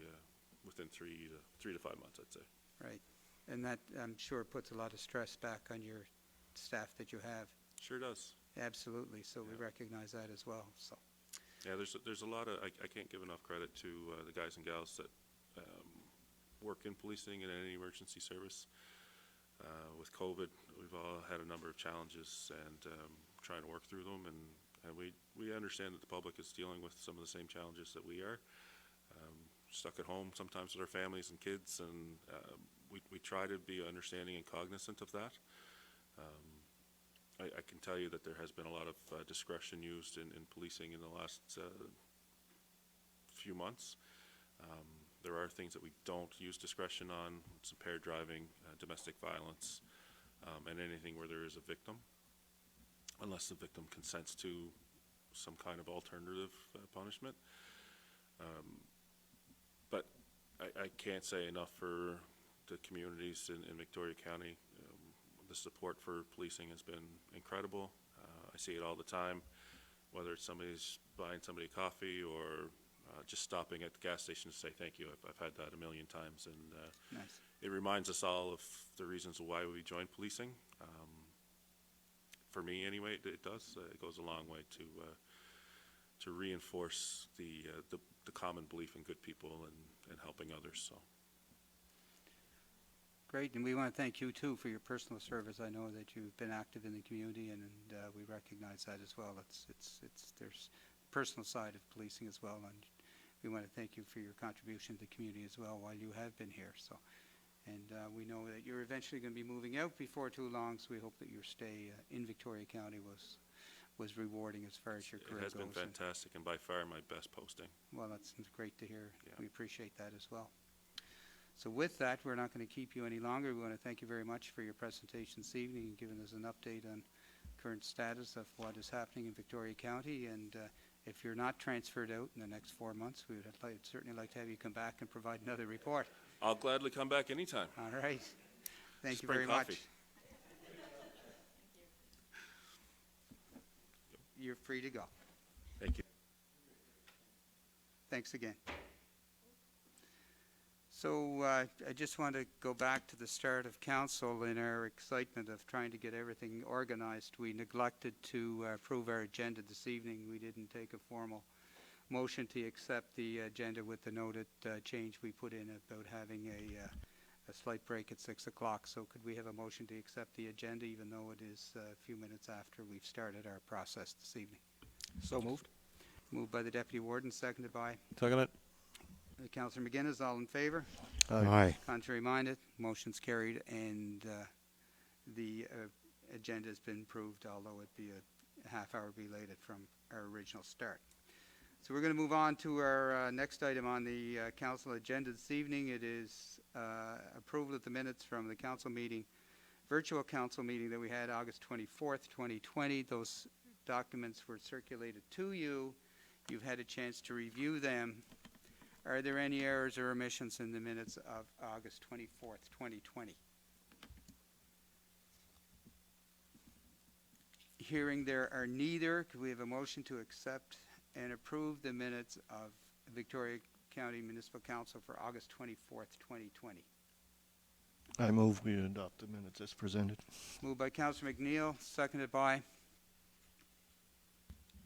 Speaker 2: within 3 to 5 months, I'd say.
Speaker 1: Right. And that, I'm sure, puts a lot of stress back on your staff that you have.
Speaker 2: Sure does.
Speaker 1: Absolutely. So we
Speaker 2: Yeah.
Speaker 1: recognize that as well. So,
Speaker 2: Yeah, there's a lot of, I can't give enough credit to the guys and gals that work in policing and any emergency service. With COVID, we've all had a number of challenges and trying to work through them, and we understand that the public is dealing with some of the same challenges that we are. Stuck at home sometimes with our families and kids, and we try to be understanding and cognizant of that. I can tell you that there has been a lot of discretion used in policing in the last few months. There are things that we don't use discretion on. It's impaired driving, domestic violence, and anything where there is a victim, unless the victim consents to some kind of alternative punishment. But I can't say enough for the communities in Victoria County. The support for policing has been incredible. I see it all the time, whether it's somebody's buying somebody a coffee or just stopping at the gas station to say thank you. I've had that a million times, and
Speaker 1: nice.
Speaker 2: it reminds us all of the reasons why we joined policing. For me, anyway, it does. It goes a long way to reinforce the common belief in good people and helping others. So.
Speaker 1: Great, and we want to thank you too for your personal service. I know that you've been active in the community, and we recognize that as well. There's the personal side of policing as well, and we want to thank you for your contribution to the community as well while you have been here. So, and we know that you're eventually going to be moving out before too long, so we hope that your stay in Victoria County was rewarding as far as your career goes.
Speaker 2: It has been fantastic, and by far my best posting.
Speaker 1: Well, that's great to hear.
Speaker 2: Yeah.
Speaker 1: We appreciate that as well. So with that, we're not going to keep you any longer. We want to thank you very much for your presentation this evening and giving us an update on current status of what is happening in Victoria County. And if you're not transferred out in the next 4 months, we would certainly like to have you come back and provide another report.
Speaker 2: I'll gladly come back anytime.
Speaker 1: All right. Thank you
Speaker 2: Spring
Speaker 1: very
Speaker 2: coffee.
Speaker 1: much. You're free to go.
Speaker 2: Thank you.
Speaker 1: Thanks again. So I just want to go back to the start of council. In our excitement of trying to get everything organized, we neglected to approve our agenda this evening. We didn't take a formal motion to accept the agenda with the noted change we put in about having a slight break at 6 o'clock. So could we have a motion to accept the agenda even though it is a few minutes after we've started our process this evening?
Speaker 6: So moved.
Speaker 1: Moved by the Deputy Warden, seconded by
Speaker 7: Second it.
Speaker 1: Councillor McGuinness. All in favour?
Speaker 5: Aye.
Speaker 1: Contrary minded, motion's carried, and the agenda has been approved, although it be a half hour belated from our original start. So we're going to move on to our next item on the council agenda this evening. It is approval of the minutes from the council meeting, virtual council meeting that we had August 24th, 2020. Those documents were circulated to you. You've had a chance to review them. Are there any errors or omissions in the minutes of August 24th, 2020? Hearing there are neither, could we have a motion to accept and approve the minutes of Victoria County Municipal Council for August 24th, 2020?
Speaker 9: I move we adopt the minutes as presented.
Speaker 1: Moved by Councillor McNeil, seconded by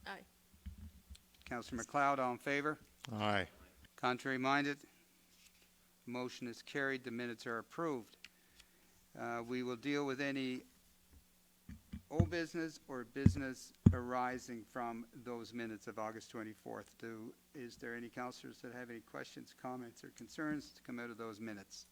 Speaker 8: Aye.
Speaker 1: Councillor MacLeod. All in favor?
Speaker 5: Aye.
Speaker 1: Contrary minded? Motion is carried. The minutes are approved. We will deal with any old business or business arising from those minutes of August 24th. Is there any councillors that have any questions, comments, or concerns to come out of those minutes?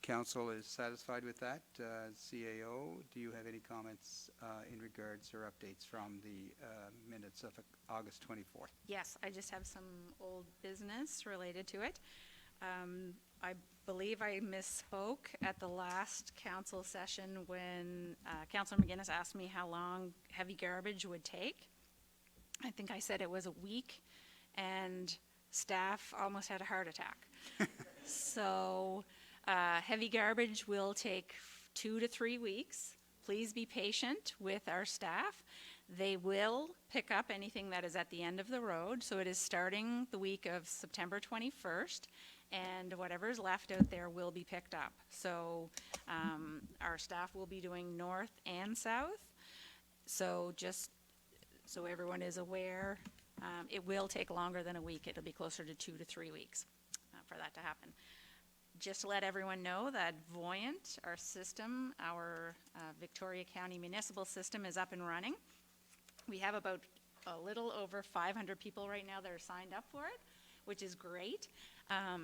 Speaker 1: Council is satisfied with that. CAO, do you have any comments in regards or updates from the minutes of August 24th?
Speaker 10: Yes, I just have some old business related to it. I believe I misspoke at the last council session when Councilor McGuinness asked me how long heavy garbage would take. I think I said it was a week, and staff almost had a heart attack. So heavy garbage will take 2 to 3 weeks. Please be patient with our staff. They will pick up anything that is at the end of the road. So it is starting the week of September 21st, and whatever is left out there will be picked up. So our staff will be doing north and south. So just so everyone is aware, it will take longer than a week. It'll be closer to 2 to 3 weeks for that to happen. Just to let everyone know that Voyant, our system, our Victoria County municipal system, is up and running. We have about a little over 500 people right now that are signed up for it, which is great.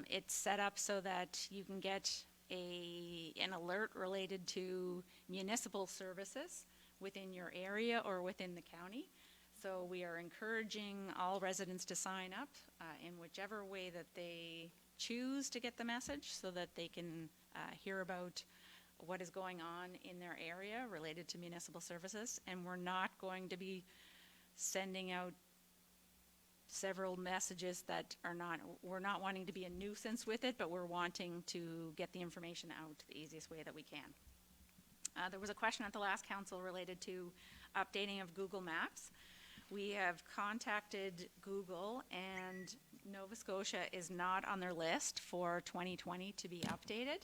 Speaker 10: It's set up so that you can get an alert related to municipal services within your area or within the county. So we are encouraging all residents to sign up in whichever way that they choose to get the message, so that they can hear about what is going on in their area related to municipal services. And we're not going to be sending out several messages that are not, we're not wanting to be a nuisance with it, but we're wanting to get the information out the easiest way that we can. There was a question at the last council related to updating of Google Maps. We have contacted Google, and Nova Scotia is not on their list for 2020 to be updated.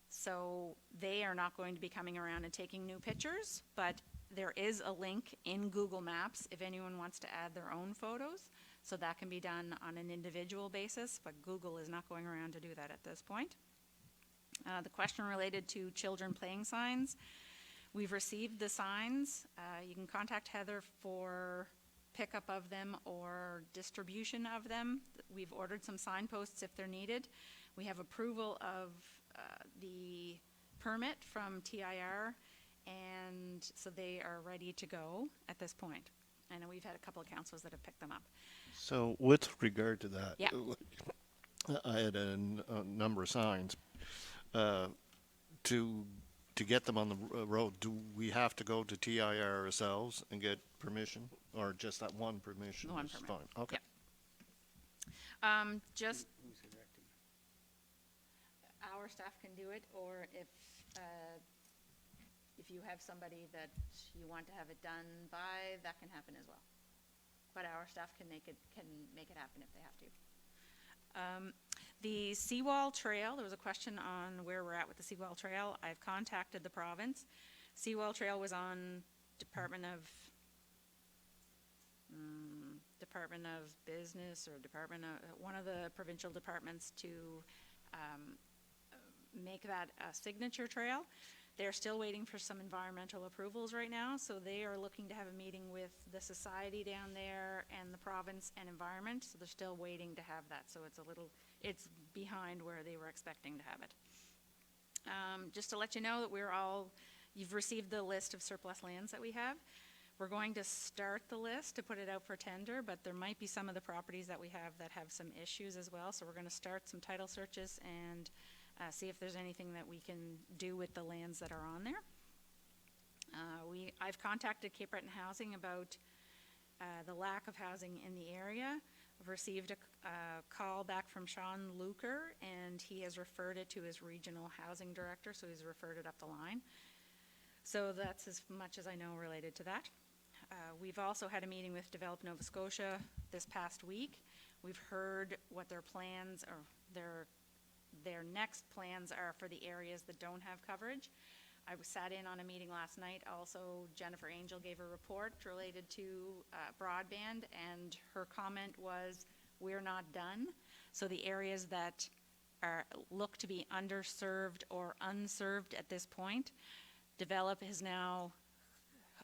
Speaker 10: So they are not going to be coming around and taking new pictures, but there is a link in Google Maps if anyone wants to add their own photos. So that can be done on an individual basis, but Google is not going around to do that at this point. The question related to children playing signs. We've received the signs. You can contact Heather for pickup of them or distribution of them. We've ordered some signposts if they're needed. We have approval of the permit from TIR, and so they are ready to go at this point. I know we've had a couple of councils that have picked them up.
Speaker 9: So with regard to that,
Speaker 10: Yeah.
Speaker 9: I had a number of signs. To get them on the road, do we have to go to TIR ourselves and get permission, or just that one permission?
Speaker 10: One
Speaker 9: is
Speaker 10: permit.
Speaker 9: fine? Okay.
Speaker 10: Just
Speaker 1: Who's directing?
Speaker 10: our staff can do it, or if you have somebody that you want to have it done by, that can happen as well. But our staff can make it happen if they have to. The Seawall Trail, there was a question on where we're at with the Seawall Trail. I've contacted the province. Seawall Trail was on Department of Business, or one of the provincial departments, to make that a signature trail. They're still waiting for some environmental approvals right now, so they are looking to have a meeting with the society down there and the province and environment, so they're still waiting to have that. So it's behind where they were expecting to have it. Just to let you know that you've received the list of surplus lands that we have. We're going to start the list to put it out for tender, but there might be some of the properties that we have that have some issues as well, so we're going to start some title searches and see if there's anything that we can do with the lands that are on there. I've contacted Cape Breton Housing about the lack of housing in the area. I've received a call back from Sean Luker, and he has referred it to his regional housing director, so he's referred it up the line. So that's as much as I know related to that. We've also had a meeting with Develop Nova Scotia this past week. We've heard what their plans or their next plans are for the areas that don't have coverage. I sat in on a meeting last night. Also, Jennifer Angel gave a report related to broadband, and her comment was, we're not done. So the areas that look to be underserved or unserved at this point, Develop is now,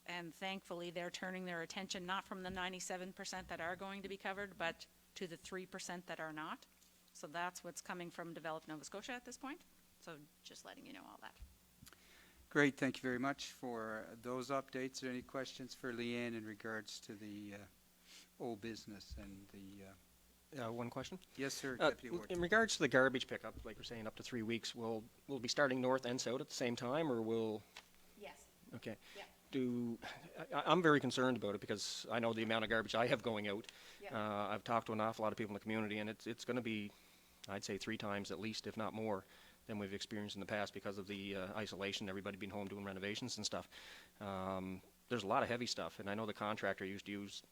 Speaker 10: and thankfully they're turning their attention not from the 97% that are going to be covered, but to the 3% that are not. So that's what's coming from Develop Nova Scotia at this point. So just letting you know all that.
Speaker 1: Great, thank you very much for those updates. Are there any questions for Leanne in regards to the old business and the,
Speaker 6: One question.
Speaker 1: yes, sir,
Speaker 6: Uh,
Speaker 1: Deputy Warden.
Speaker 6: In regards to the garbage pickup, like we're saying, up to 3 weeks, we'll be starting north and south at the same time, or will?
Speaker 10: Yes.
Speaker 6: Okay.
Speaker 10: Yeah.
Speaker 6: I'm very concerned about it because I know the amount of garbage I have going out.
Speaker 10: Yeah.
Speaker 6: I've talked to an awful lot of people in the community, and it's going to be, I'd say 3 times at least, if not more, than we've experienced in the past because of the isolation, everybody being home doing renovations and stuff. There's a lot of heavy stuff, and I know the contractor used to use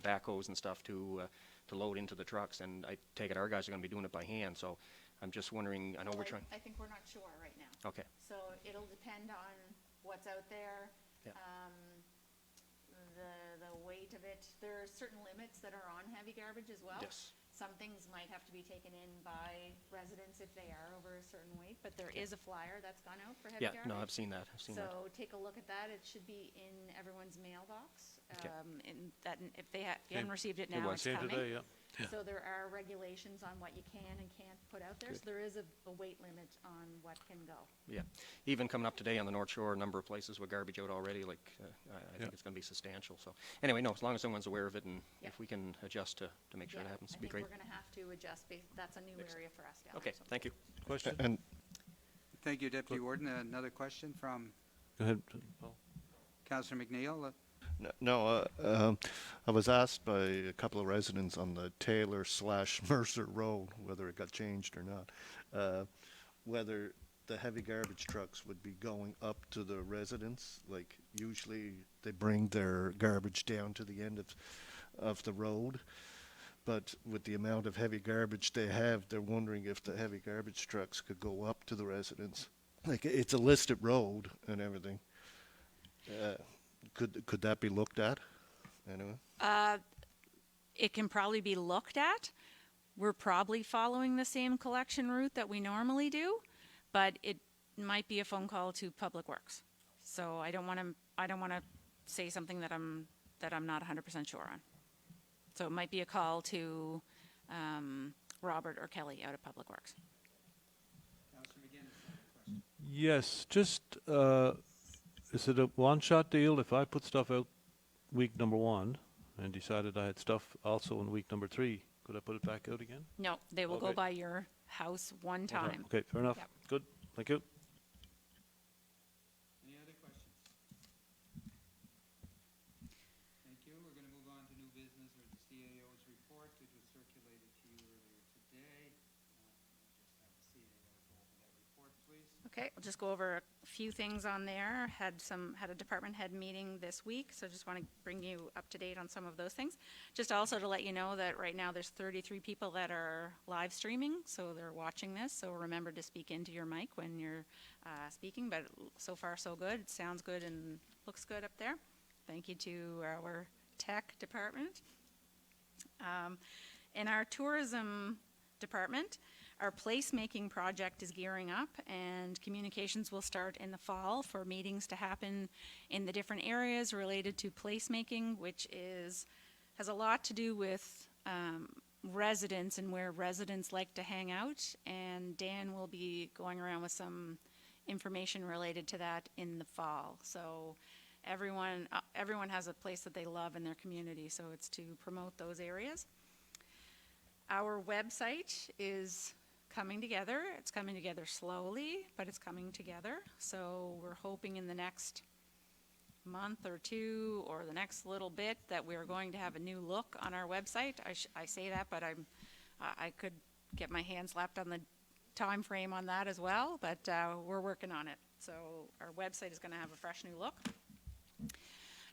Speaker 6: backhoes and stuff to load into the trucks, and I take it our guys are going to be doing it by hand. So I'm just wondering. I know we're trying.
Speaker 10: I think we're not sure right now.
Speaker 6: Okay.
Speaker 10: So it'll depend on what's out there.
Speaker 6: Yeah.
Speaker 10: The weight of it. There are certain limits that are on heavy garbage as well.
Speaker 6: Yes.
Speaker 10: Some things might have to be taken in by residents if they are over a certain weight, but there is a flyer that's gone out for heavy
Speaker 6: Yeah.
Speaker 10: garbage.
Speaker 6: No, I've seen that.
Speaker 10: So take a look at that. It should be in everyone's mailbox.
Speaker 6: Okay.
Speaker 10: In that, if you haven't received it now, it's
Speaker 7: Same
Speaker 10: coming.
Speaker 7: today, yeah.
Speaker 10: So there are regulations on what you can and can't put out there. So there is a weight limit on what can go.
Speaker 6: Yeah. Even coming up today on the North Shore, a number of places with garbage out already. Like I think it's going to be substantial. So anyway, no. As long as someone's aware of it, and
Speaker 10: Yeah.
Speaker 6: if we can adjust to make sure
Speaker 10: Yeah,
Speaker 6: it happens,
Speaker 10: I
Speaker 6: it'd be
Speaker 10: think
Speaker 6: great.
Speaker 10: we're going to have to adjust. That's a new area for us down
Speaker 6: Okay.
Speaker 10: there. So.
Speaker 6: Thank you.
Speaker 7: Question?
Speaker 9: And
Speaker 1: Thank you, Deputy Warden. Another question from
Speaker 7: Go ahead, Paul.
Speaker 1: Councillor McNeil.
Speaker 9: I was asked by a couple of residents on the Taylor/Mercer Road, whether it got changed or not, whether the heavy garbage trucks would be going up to the residents. Like usually they bring their garbage down to the end of the road. But with the amount of heavy garbage they have, they're wondering if the heavy garbage trucks could go up to the residents. Like it's a listed road and everything. Could that be looked at? Anyway.
Speaker 10: It can probably be looked at. We're probably following the same collection route that we normally do, but it might be a phone call to Public Works. So I don't want to say something that I'm not 100% sure on. So it might be a call to Robert or Kelly out of Public Works.
Speaker 7: Yes, just, is it a one-shot deal if I put stuff out week number 1 and decided I had stuff also in week number 3? Could I put it back out again?
Speaker 10: No, they will go
Speaker 7: Okay.
Speaker 10: by your house one time.
Speaker 7: Okay, fair enough.
Speaker 10: Yep.
Speaker 7: Good, thank you.
Speaker 1: Any other questions? Thank you. We're going to move on to new business or the CAO's report, which was circulated to you earlier today. Just have the CAO go over that report, please.
Speaker 10: Okay, I'll just go over a few things on there. Had a department head meeting this week, so just want to bring you up to date on some of those things. Just also to let you know that right now there's 33 people that are live streaming, so they're watching this. So remember to speak into your mic when you're speaking. But so far so good. It sounds good and looks good up there. Thank you to our tech department. In our tourism department, our placemaking project is gearing up, and communications will start in the fall for meetings to happen in the different areas related to placemaking, which has a lot to do with residents and where residents like to hang out. And Dan will be going around with some information related to that in the fall. So everyone has a place that they love in their community, so it's to promote those areas. Our website is coming together. It's coming together slowly, but it's coming together. So we're hoping in the next month or two or the next little bit that we're going to have a new look on our website. I say that, but I could get my hand slapped on the time frame on that as well, but we're working on it. So our website is going to have a fresh new look.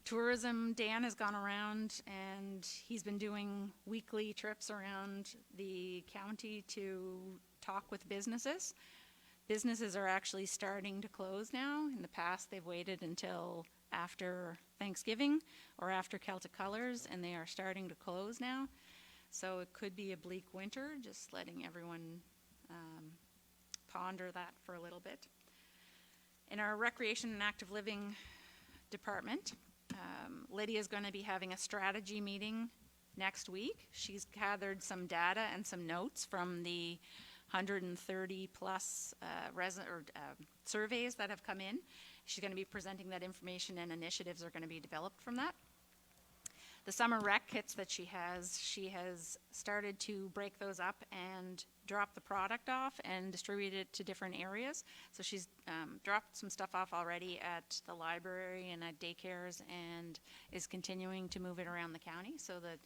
Speaker 10: Tourism, Dan has gone around and he's been doing weekly trips around the county to talk with businesses. Businesses are actually starting to close now. In the past, they've waited until after Thanksgiving or after Celtic Colors, and they are starting to close now. So it could be a bleak winter, just letting everyone ponder that for a little bit. In our recreation and active living department, Lydia's going to be having a strategy meeting next week. She's gathered some data and some notes from the 130 plus surveys that have come in. She's going to be presenting that information, and initiatives are going to be developed from that. The summer rec kits that she has started to break those up and drop the product off and distribute it to different areas. So she's dropped some stuff off already at the library and at daycares, and is continuing to move it around the county so that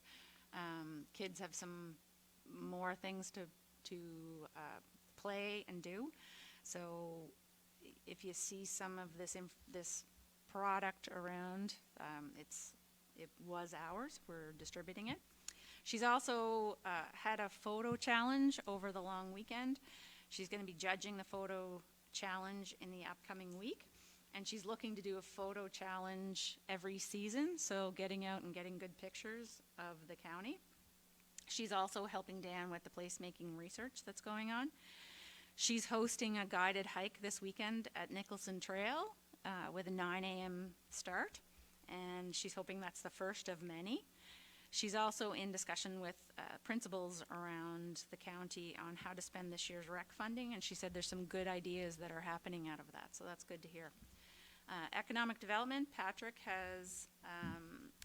Speaker 10: kids have some more things to play and do. So if you see some of this product around, it was ours. We're distributing it. She's also had a photo challenge over the long weekend. She's going to be judging the photo challenge in the upcoming week, and she's looking to do a photo challenge every season, so getting out and getting good pictures of the county. She's also helping Dan with the placemaking research that's going on. She's hosting a guided hike this weekend at Nicholson Trail with a 9 a.m. start, and she's hoping that's the first of many. She's also in discussion with principals around the county on how to spend this year's rec funding, and she said there's some good ideas that are happening out of that, so that's good to hear. Economic development, Patrick has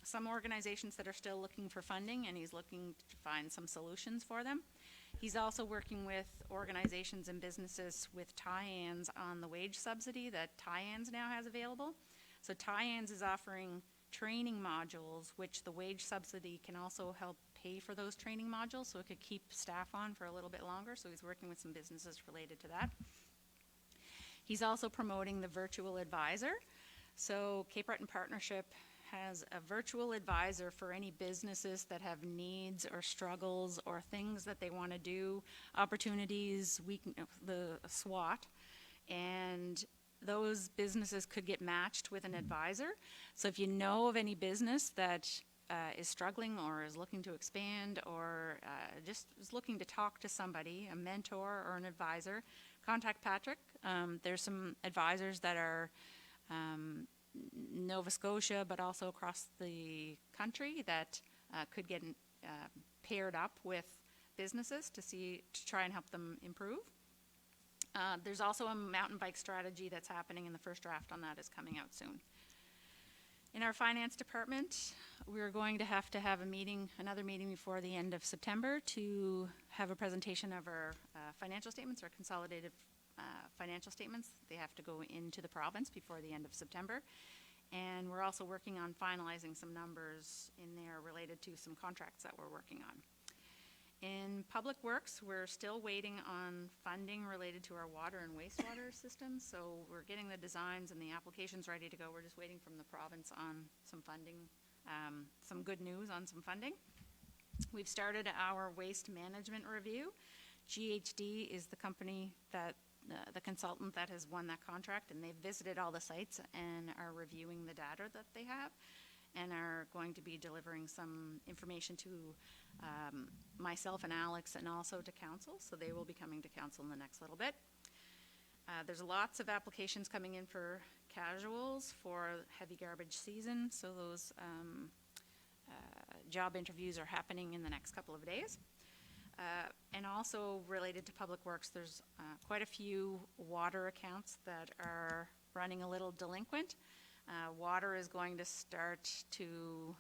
Speaker 10: some organizations that are still looking for funding, and he's looking to find some solutions for them. He's also working with organizations and businesses with tie-ins on the wage subsidy that tie-ins now has available. So tie-ins is offering training modules, which the wage subsidy can also help pay for those training modules, so it could keep staff on for a little bit longer. So he's working with some businesses related to that. He's also promoting the virtual advisor. So Cape Breton Partnership has a virtual advisor for any businesses that have needs or struggles or things that they want to do, opportunities, the SWOT, and those businesses could get matched with an advisor. So if you know of any business that is struggling or is looking to expand or just is looking to talk to somebody, a mentor or an advisor, contact Patrick. There's some advisors that are Nova Scotia, but also across the country that could get paired up with businesses to try and help them improve. There's also a mountain bike strategy that's happening, and the first draft on that is coming out soon. In our finance department, we're going to have another meeting before the end of September to have a presentation of our financial statements, our consolidated financial statements. They have to go into the province before the end of September. And we're also working on finalizing some numbers in there related to some contracts that we're working on. In Public Works, we're still waiting on funding related to our water and wastewater systems. So we're getting the designs and the applications ready to go. We're just waiting from the province on some funding, some good news on some funding. We've started our waste management review. GHD is the company that, the consultant that has won that contract, and they've visited all the sites and are reviewing the data that they have, and are going to be delivering some information to myself and Alex, and also to council. So they will be coming to council in the next little bit. There's lots of applications coming in for casuals for heavy garbage season. So those job interviews are happening in the next couple of days. And also related to Public Works, there's quite a few water accounts that are running a little delinquent. Water is going to start to,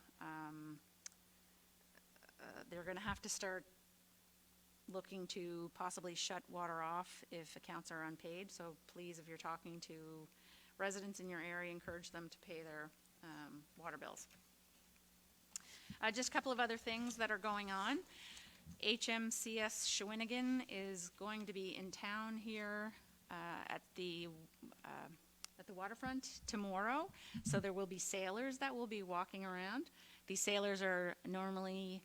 Speaker 10: they're going to have to start looking to possibly shut water off if accounts are unpaid. So please, if you're talking to residents in your area, encourage them to pay their water bills. Just a couple of other things that are going on. HMCS Shawinigan is going to be in town here at the waterfront tomorrow. So there will be sailors that will be walking around. These sailors are normally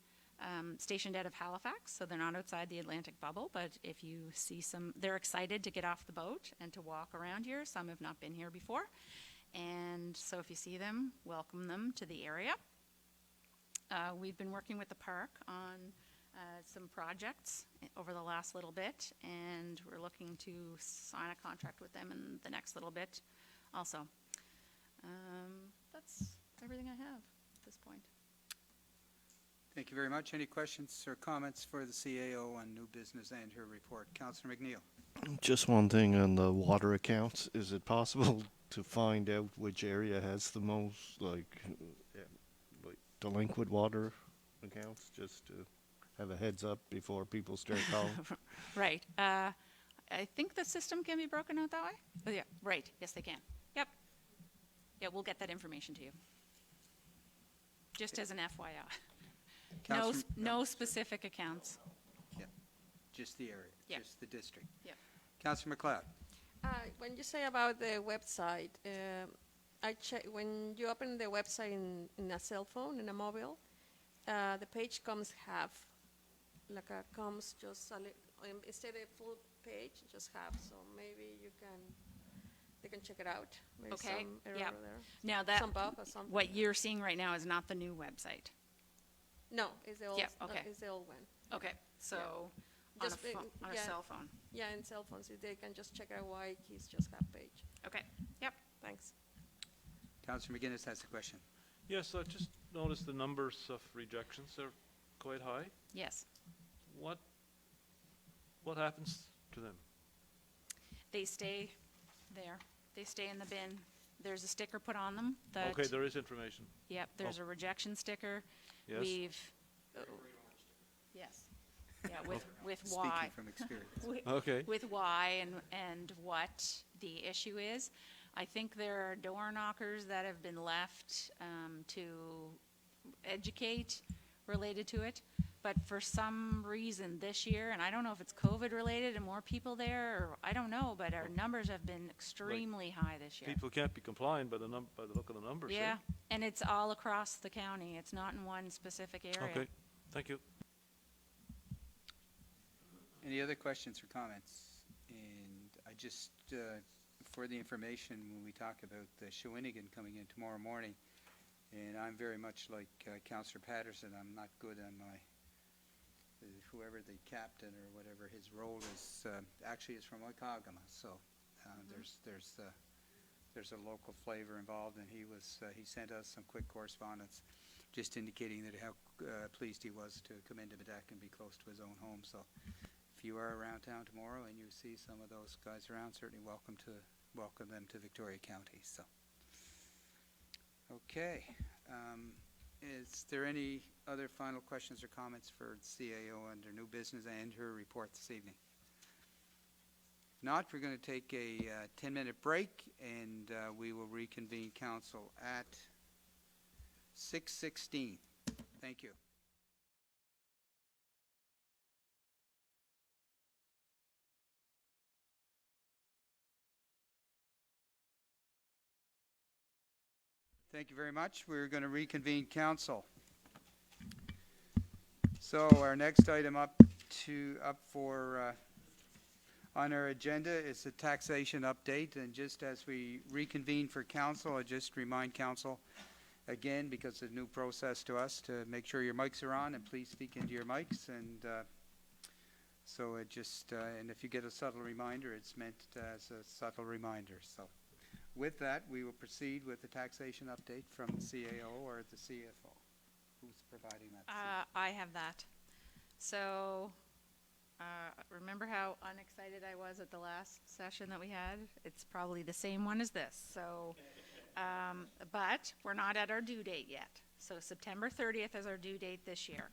Speaker 10: stationed out of Halifax, so they're not outside the Atlantic bubble, but if you see some, they're excited to get off the boat and to walk around here. Some have not been here before. And so if you see them, welcome them to the area. We've been working with the park on some projects over the last little bit, and we're looking to sign a contract with them in the next little bit also. That's everything I have at this point.
Speaker 1: Thank you very much. Any questions or comments for the CAO on new business and her report? Councillor McNeil.
Speaker 9: Just one thing on the water accounts. Is it possible to find out which area has the most, like delinquent water accounts, just to have a heads up before people start calling?
Speaker 10: Right. I think the system can be broken out that way? Oh, yeah, right. Yes, they can. Yep. Yeah, we'll get that information to you. Just as an FYI. No specific accounts.
Speaker 1: Yeah, just the area,
Speaker 10: Yeah.
Speaker 1: just the district.
Speaker 10: Yeah.
Speaker 1: Councillor McLeod.
Speaker 8: When you say about the website, I check when you open the website in a cell phone, in a mobile, the page comes half, comes just a little, instead of full page, just half. So maybe they can check it out. Maybe
Speaker 10: Okay,
Speaker 8: some error
Speaker 10: yeah.
Speaker 8: there.
Speaker 10: Now that,
Speaker 8: Some bug or something.
Speaker 10: what you're seeing right now is not the new website.
Speaker 8: No, it's the old.
Speaker 10: Yeah, okay.
Speaker 8: It's the old one.
Speaker 10: Okay, so on
Speaker 8: Just,
Speaker 10: a
Speaker 8: yeah.
Speaker 10: cell phone.
Speaker 8: Yeah, in cell phones, they can just check out why it's just half page.
Speaker 10: Okay, yep.
Speaker 8: Thanks.
Speaker 1: Councillor McGuinness has a question.
Speaker 7: Yes, I just noticed the numbers of rejections are quite high.
Speaker 10: Yes.
Speaker 7: What happens to them?
Speaker 10: They stay there. They stay in the bin. There's a sticker put on them that.
Speaker 7: Okay, there is information.
Speaker 10: Yep, there's a rejection sticker.
Speaker 7: Yes.
Speaker 10: Yes. Yeah, with
Speaker 1: Speaking
Speaker 10: why.
Speaker 1: from experience.
Speaker 7: Okay.
Speaker 10: With why and what the issue is. I think there are door knockers that have been left to educate related to it. But for some reason this year, and I don't know if it's COVID related and more people there, or I don't know, but our numbers have been extremely high this year.
Speaker 7: People can't be compliant by the look of the numbers. eh?
Speaker 10: Yeah, and it's all across the county. It's not in one specific area.
Speaker 7: Okay, thank you.
Speaker 1: Any other questions or comments? And I just, for the information, when we talk about the Shawinigan coming in tomorrow morning, and I'm very much like Councillor Patterson, I'm not good on whoever the captain or whatever his role is, actually is from Oikagama, so there's a local flavor involved, and he sent us some quick correspondence just indicating that how pleased he was to come into Medak and be close to his own home. So if you are around town tomorrow and you see some of those guys around, certainly welcome them to Victoria County. So, okay. Is there any other final questions or comments for CAO under new business and her report this evening? If not, we're going to take a 10-minute break, and we will reconvene council at 6:16. Thank you. Thank you very much. We're going to reconvene council. So our next item on our agenda is the taxation update. And just as we reconvene for council, I just remind council again, because it's a new process to us, to make sure your mics are on and please speak into your mics. And so it just, and if you get a subtle reminder, it's meant as a subtle reminder. So with that, we will proceed with the taxation update from the CAO or the CFO. Who's providing that?
Speaker 10: I have that. So, remember how unexcited I was at the last session that we had? It's probably the same one as this. So, but we're not at our due date yet. So September 30th is our due date this year.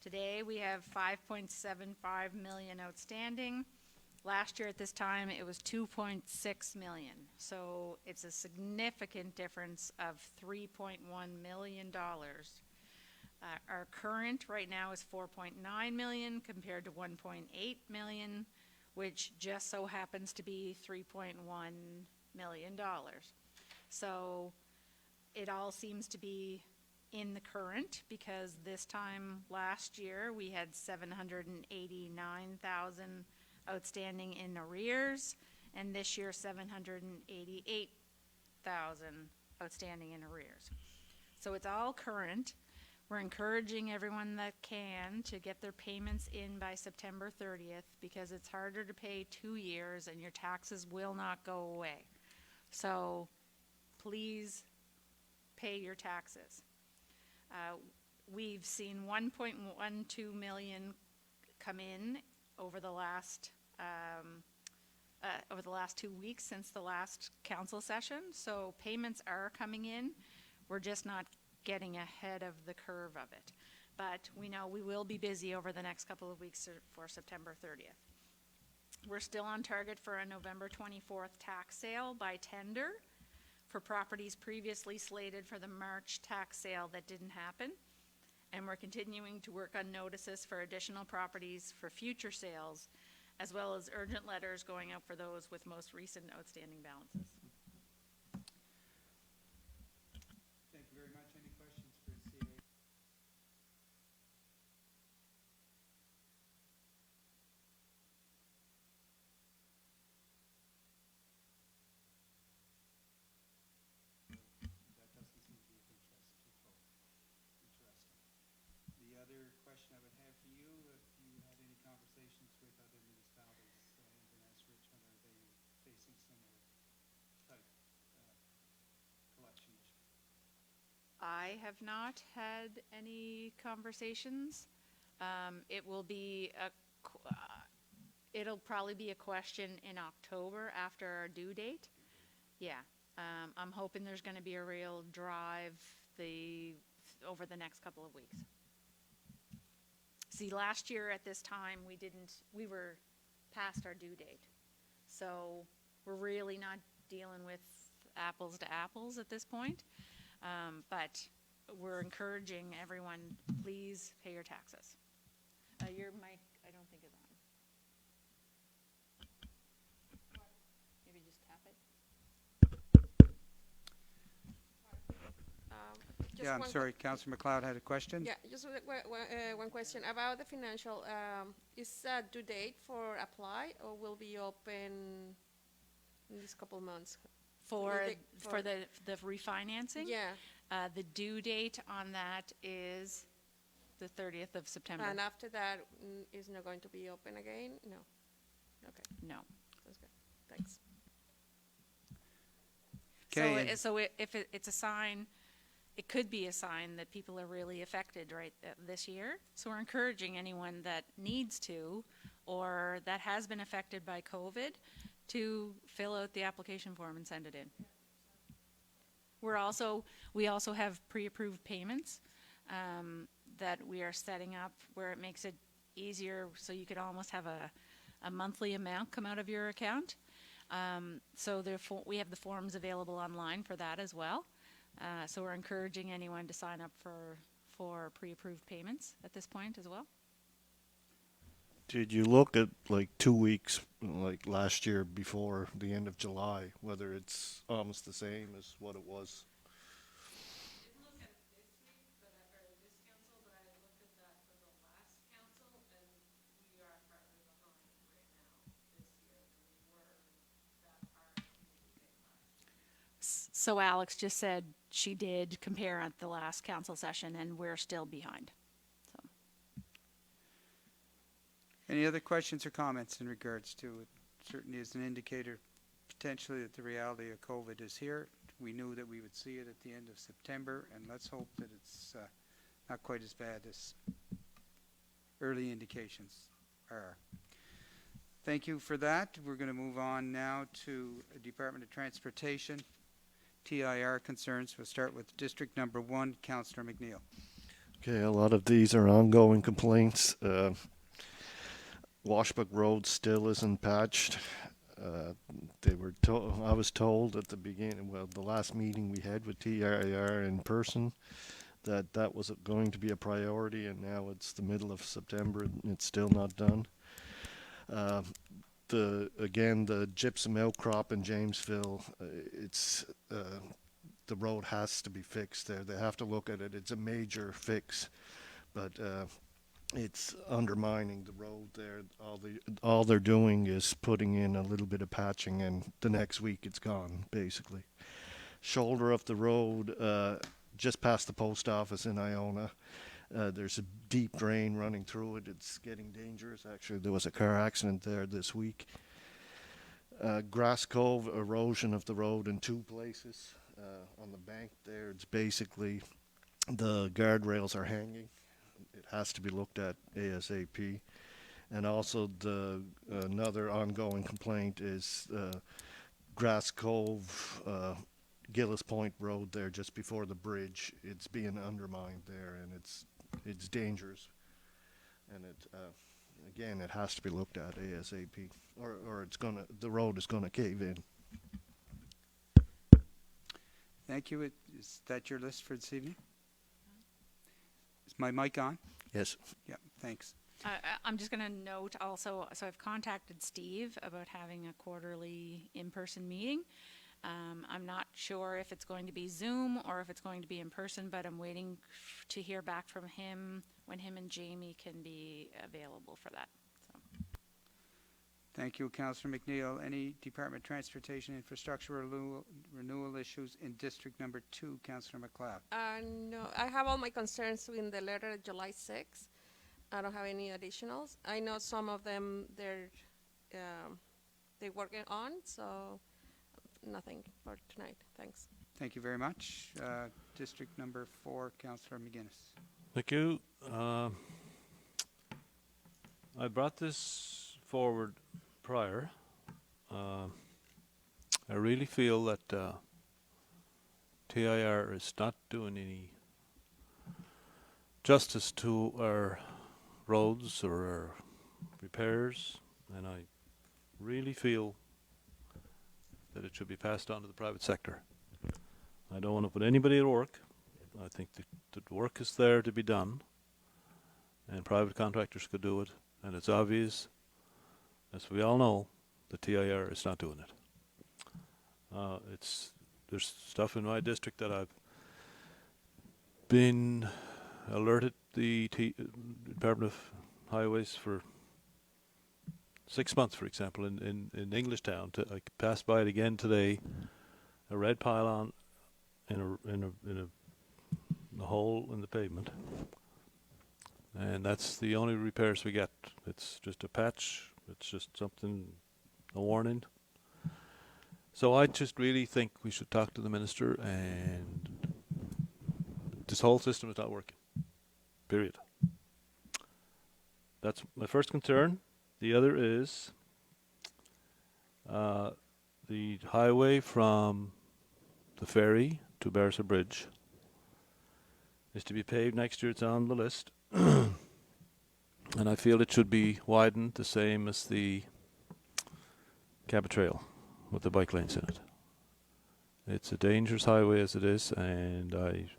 Speaker 10: Today we have 5.75 million outstanding. Last year at this time it was 2.6 million. So it's a significant difference of $3.1 million. Our current right now is 4.9 million compared to 1.8 million, which just so happens to be $3.1 million. So it all seems to be in the current, because this time last year we had 789,000 outstanding in arrears, and this year 788,000 outstanding in arrears. So it's all current. We're encouraging everyone that can to get their payments in by September 30th, because it's harder to pay 2 years and your taxes will not go away. So please pay your taxes. we've seen 1.12 million come in over the last 2 weeks since the last council session. So payments are coming in. We're just not getting ahead of the curve of it. But we know we will be busy over the next couple of weeks for September 30th. We're still on target for a November 24th tax sale by tender for properties previously slated for the March tax sale that didn't happen. And we're continuing to work on notices for additional properties for future sales, as well as urgent letters going out for those with most recent outstanding balances.
Speaker 1: Thank you very much. Any questions for CA? That doesn't seem to be of interest to folks. Interesting. The other question I would have for you, if you had any conversations with other municipalities in Vanessa, Richmond, are they facing similar type collection issues?
Speaker 10: I have not had any conversations. It will be it'll probably be a question in October after our due date. Yeah, I'm hoping there's going to be a real drive over the next couple of weeks. See, last year at this time we were past our due date, so we're really not dealing with apples to apples at this point. But we're encouraging everyone, please pay your taxes. Your mic, I don't think is on. Maybe just tap it.
Speaker 8: Just
Speaker 1: Yeah, I'm
Speaker 8: one
Speaker 1: sorry, Councillor McLeod had a question?
Speaker 8: Yeah, just one question about the financial. Is that due date for apply, or will be open in these couple months?
Speaker 10: For the refinancing?
Speaker 8: Yeah,
Speaker 10: The due date on that is the 30th of September.
Speaker 8: and after that, is not going to be open again? No. Okay,
Speaker 10: No.
Speaker 8: that's good. Thanks.
Speaker 1: Okay, and-
Speaker 10: So if it's a sign, it could be a sign that people are really affected this year. So we're encouraging anyone that needs to, or that has been affected by COVID, to fill out the application form and send it in. We also have pre-approved payments that we are setting up where it makes it easier, so you could almost have a monthly amount come out of your account. So therefore, we have the forms available online for that as well. So we're encouraging anyone to sign up for pre-approved payments at this point as well.
Speaker 9: Did you look at like 2 weeks, like last year before the end of July, whether it's almost the same as what it was?
Speaker 8: Didn't look at this week, but this council, but I looked at that for the last council, and we are farther behind right now this year than we were that far into the date last year.
Speaker 10: So Alex just said she did compare at the last council session, and we're still behind. So.
Speaker 1: Any other questions or comments in regards to it? Certainly is an indicator potentially that the reality of COVID is here. We knew that we would see it at the end of September, and let's hope that it's not quite as bad as early indications are. Thank you for that. We're going to move on now to Department of Transportation, TIR concerns. We'll start with District Number 1, Councillor McNeil.
Speaker 9: Okay, a lot of these are ongoing complaints. Washbook Road still isn't patched. I was told at the beginning, well, the last meeting we had with TIR in person, that was going to be a priority, and now it's the middle of September and it's still not done. The gypsum outcrop in Jamesville, the road has to be fixed there. They have to look at it. It's a major fix, but it's undermining the road there. All they're doing is putting in a little bit of patching, and the next week it's gone, basically. Shoulder of the road, just past the post office in Iona, there's a deep drain running through it. It's getting dangerous. Actually, there was a car accident there this week. Grass Cove, erosion of the road in 2 places. On the bank there, it's basically the guardrails are hanging. It has to be looked at ASAP. And also another ongoing complaint is Grass Cove, Gillis Point Road there just before the bridge. It's being undermined there, and it's dangerous. And again, it has to be looked at ASAP, or the road is gonna cave in.
Speaker 1: Thank you. Is that your list for this evening? Is my mic on?
Speaker 9: Yes.
Speaker 1: Yeah, thanks.
Speaker 10: I'm just going to note also, so I've contacted Steve about having a quarterly in-person meeting. I'm not sure if it's going to be Zoom or if it's going to be in person, but I'm waiting to hear back from him when him and Jamie can be available for that. So.
Speaker 1: Thank you, Councillor McNeil. Any Department of Transportation Infrastructure renewal issues in District Number 2, Councillor McLeod?
Speaker 8: No, I have all my concerns in the letter July 6th. I don't have any additionals. I know some of them they're working on, so nothing for tonight. Thanks.
Speaker 1: Thank you very much. District Number 4, Councillor McGuinness.
Speaker 7: Thank you. I brought this forward prior. I really feel that TIR is not doing any justice to our roads or our repairs, and I really feel that it should be passed on to the private sector. I don't want to put anybody at work. I think the work is there to be done, and private contractors could do it, and it's obvious, as we all know, the TIR is not doing it. There's stuff in my district that I've been alerted the Department of Highways for 6 months, for example, in Englishtown. I passed by it again today. A red pylon in a hole in the pavement, and that's the only repairs we get. It's just a patch. It's just something, a warning. So I just really think we should talk to the minister, and this whole system is not working. Period. That's my first concern. The other is the highway from the ferry to Patterson Bridge is to be paved next year. It's on the list. And I feel it should be widened the same as the Cabot Trail with the bike lanes in it. It's a dangerous highway as it is, and I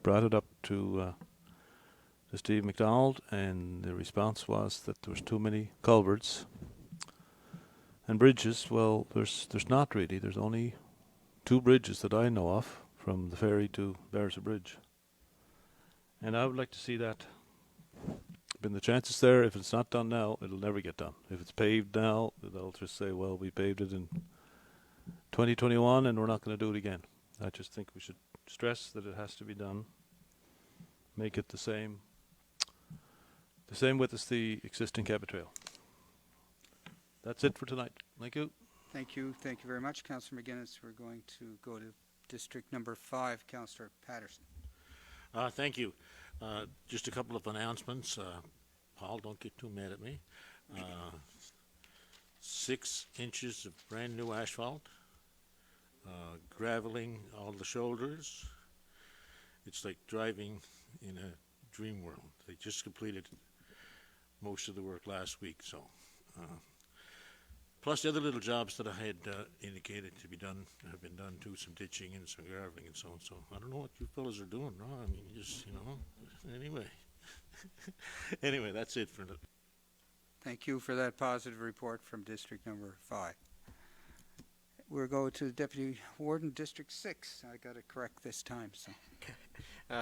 Speaker 7: brought it up to Steve McDonald, and the response was that there was too many culverts and bridges. Well, there's not really. There's only 2 bridges that I know of from the ferry to Patterson Bridge, and I would like to see that. Been the chances there. If it's not done now, it'll never get done. If it's paved now, they'll just say, well, we paved it in 2021 and we're not going to do it again. I just think we should stress that it has to be done. Make it the same width as the existing Cabot Trail. That's it for tonight. Thank you.
Speaker 1: Thank you. Thank you very much, Councillor McGuinness. We're going to go to District Number 5, Councillor Patterson.
Speaker 3: Thank you. Just a couple of announcements. Paul, don't get too mad at me. 6 inches of brand new asphalt, graveling all the shoulders. It's like driving in a dream world. They just completed most of the work last week, so. Plus the other little jobs that I had indicated to be done have been done too, some ditching and some graveling and so on. So I don't know what you fellas are doing, no? I mean, just, anyway. Anyway, that's it for the.
Speaker 1: Thank you for that positive report from District Number 5. We'll go to Deputy Warden, District 6. I got it correct this time, so.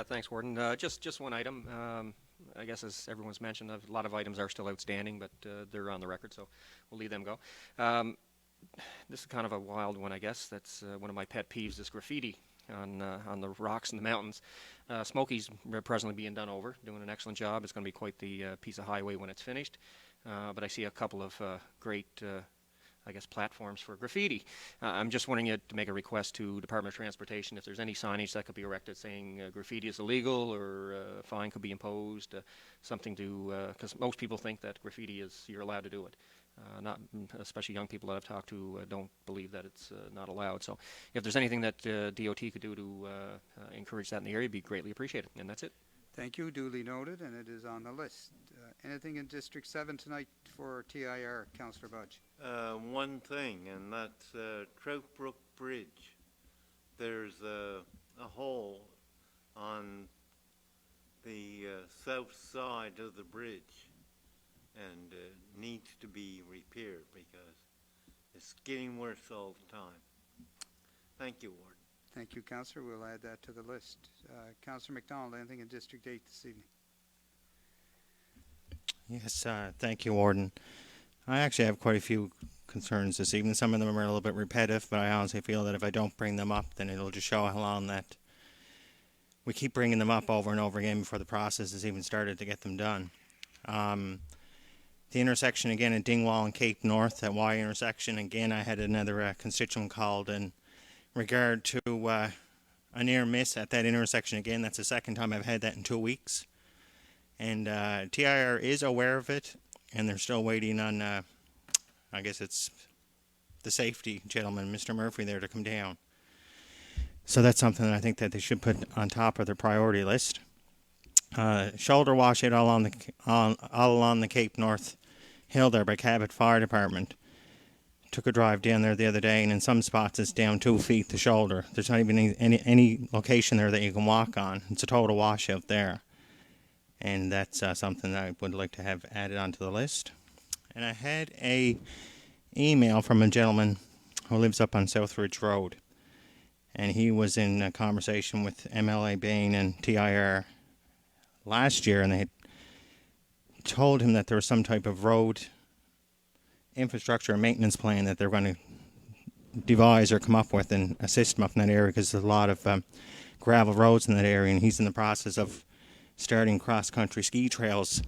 Speaker 6: Thanks, Warden. Just one item. I guess as everyone's mentioned, a lot of items are still outstanding, but they're on the record, so we'll leave them go. This is kind of a wild one, I guess. That's one of my pet peeves, is graffiti on the rocks in the mountains. Smokey's presently being done over, doing an excellent job. It's going to be quite the piece of highway when it's finished. But I see a couple of great I guess, platforms for graffiti. I'm just wanting you to make a request to Department of Transportation if there's any signage that could be erected saying graffiti is illegal or a fine could be imposed, something to, because most people think that graffiti is, you're allowed to do it. Not, especially young people that I've talked to don't believe that it's not allowed. So if there's anything that DOT could do to encourage that in the area, it'd be greatly appreciated. And that's it.
Speaker 1: Thank you, duly noted, and it is on the list. Anything in District 7 tonight for TIR, Councillor Budge?
Speaker 4: One thing, and that's Trout Brook Bridge. There's a hole on the south side of the bridge, and needs to be repaired because it's getting worse all the time. Thank you, Warden.
Speaker 1: Thank you, Councillor. We'll add that to the list. Councillor McDonald, anything in District 8 this evening?
Speaker 5: Yes, thank you, Warden. I actually have quite a few concerns this evening. Some of them are a little bit repetitive, but I honestly feel that if I don't bring them up, then it'll just show how long that we keep bringing them up over and over again before the process has even started to get them done. The intersection again at Dingwall and Cape North, that Y intersection, again I had another constituent called in regard to a near miss at that intersection again. That's the second time I've had that in 2 weeks. And TIR is aware of it, and they're still waiting on, I guess it's the safety gentleman, Mr. Murphy, there to come down. So that's something that I think that they should put on top of their priority list. Shoulder washout all along the Cape North Hill there by Cabot Fire Department. Took a drive down there the other day, and in some spots it's down 2 feet the shoulder. There's not even any location there that you can walk on. It's a total washout there. And that's something that I would like to have added onto the list. And I had a email from a gentleman who lives up on Southridge Road. And he was in a conversation with MLA Bain and TIR last year, and they had told him that there was some type of road infrastructure and maintenance plan that they're going to devise or come up with and assist him up in that area, because there's a lot of gravel roads in that area, and he's in the process of starting cross-country ski trails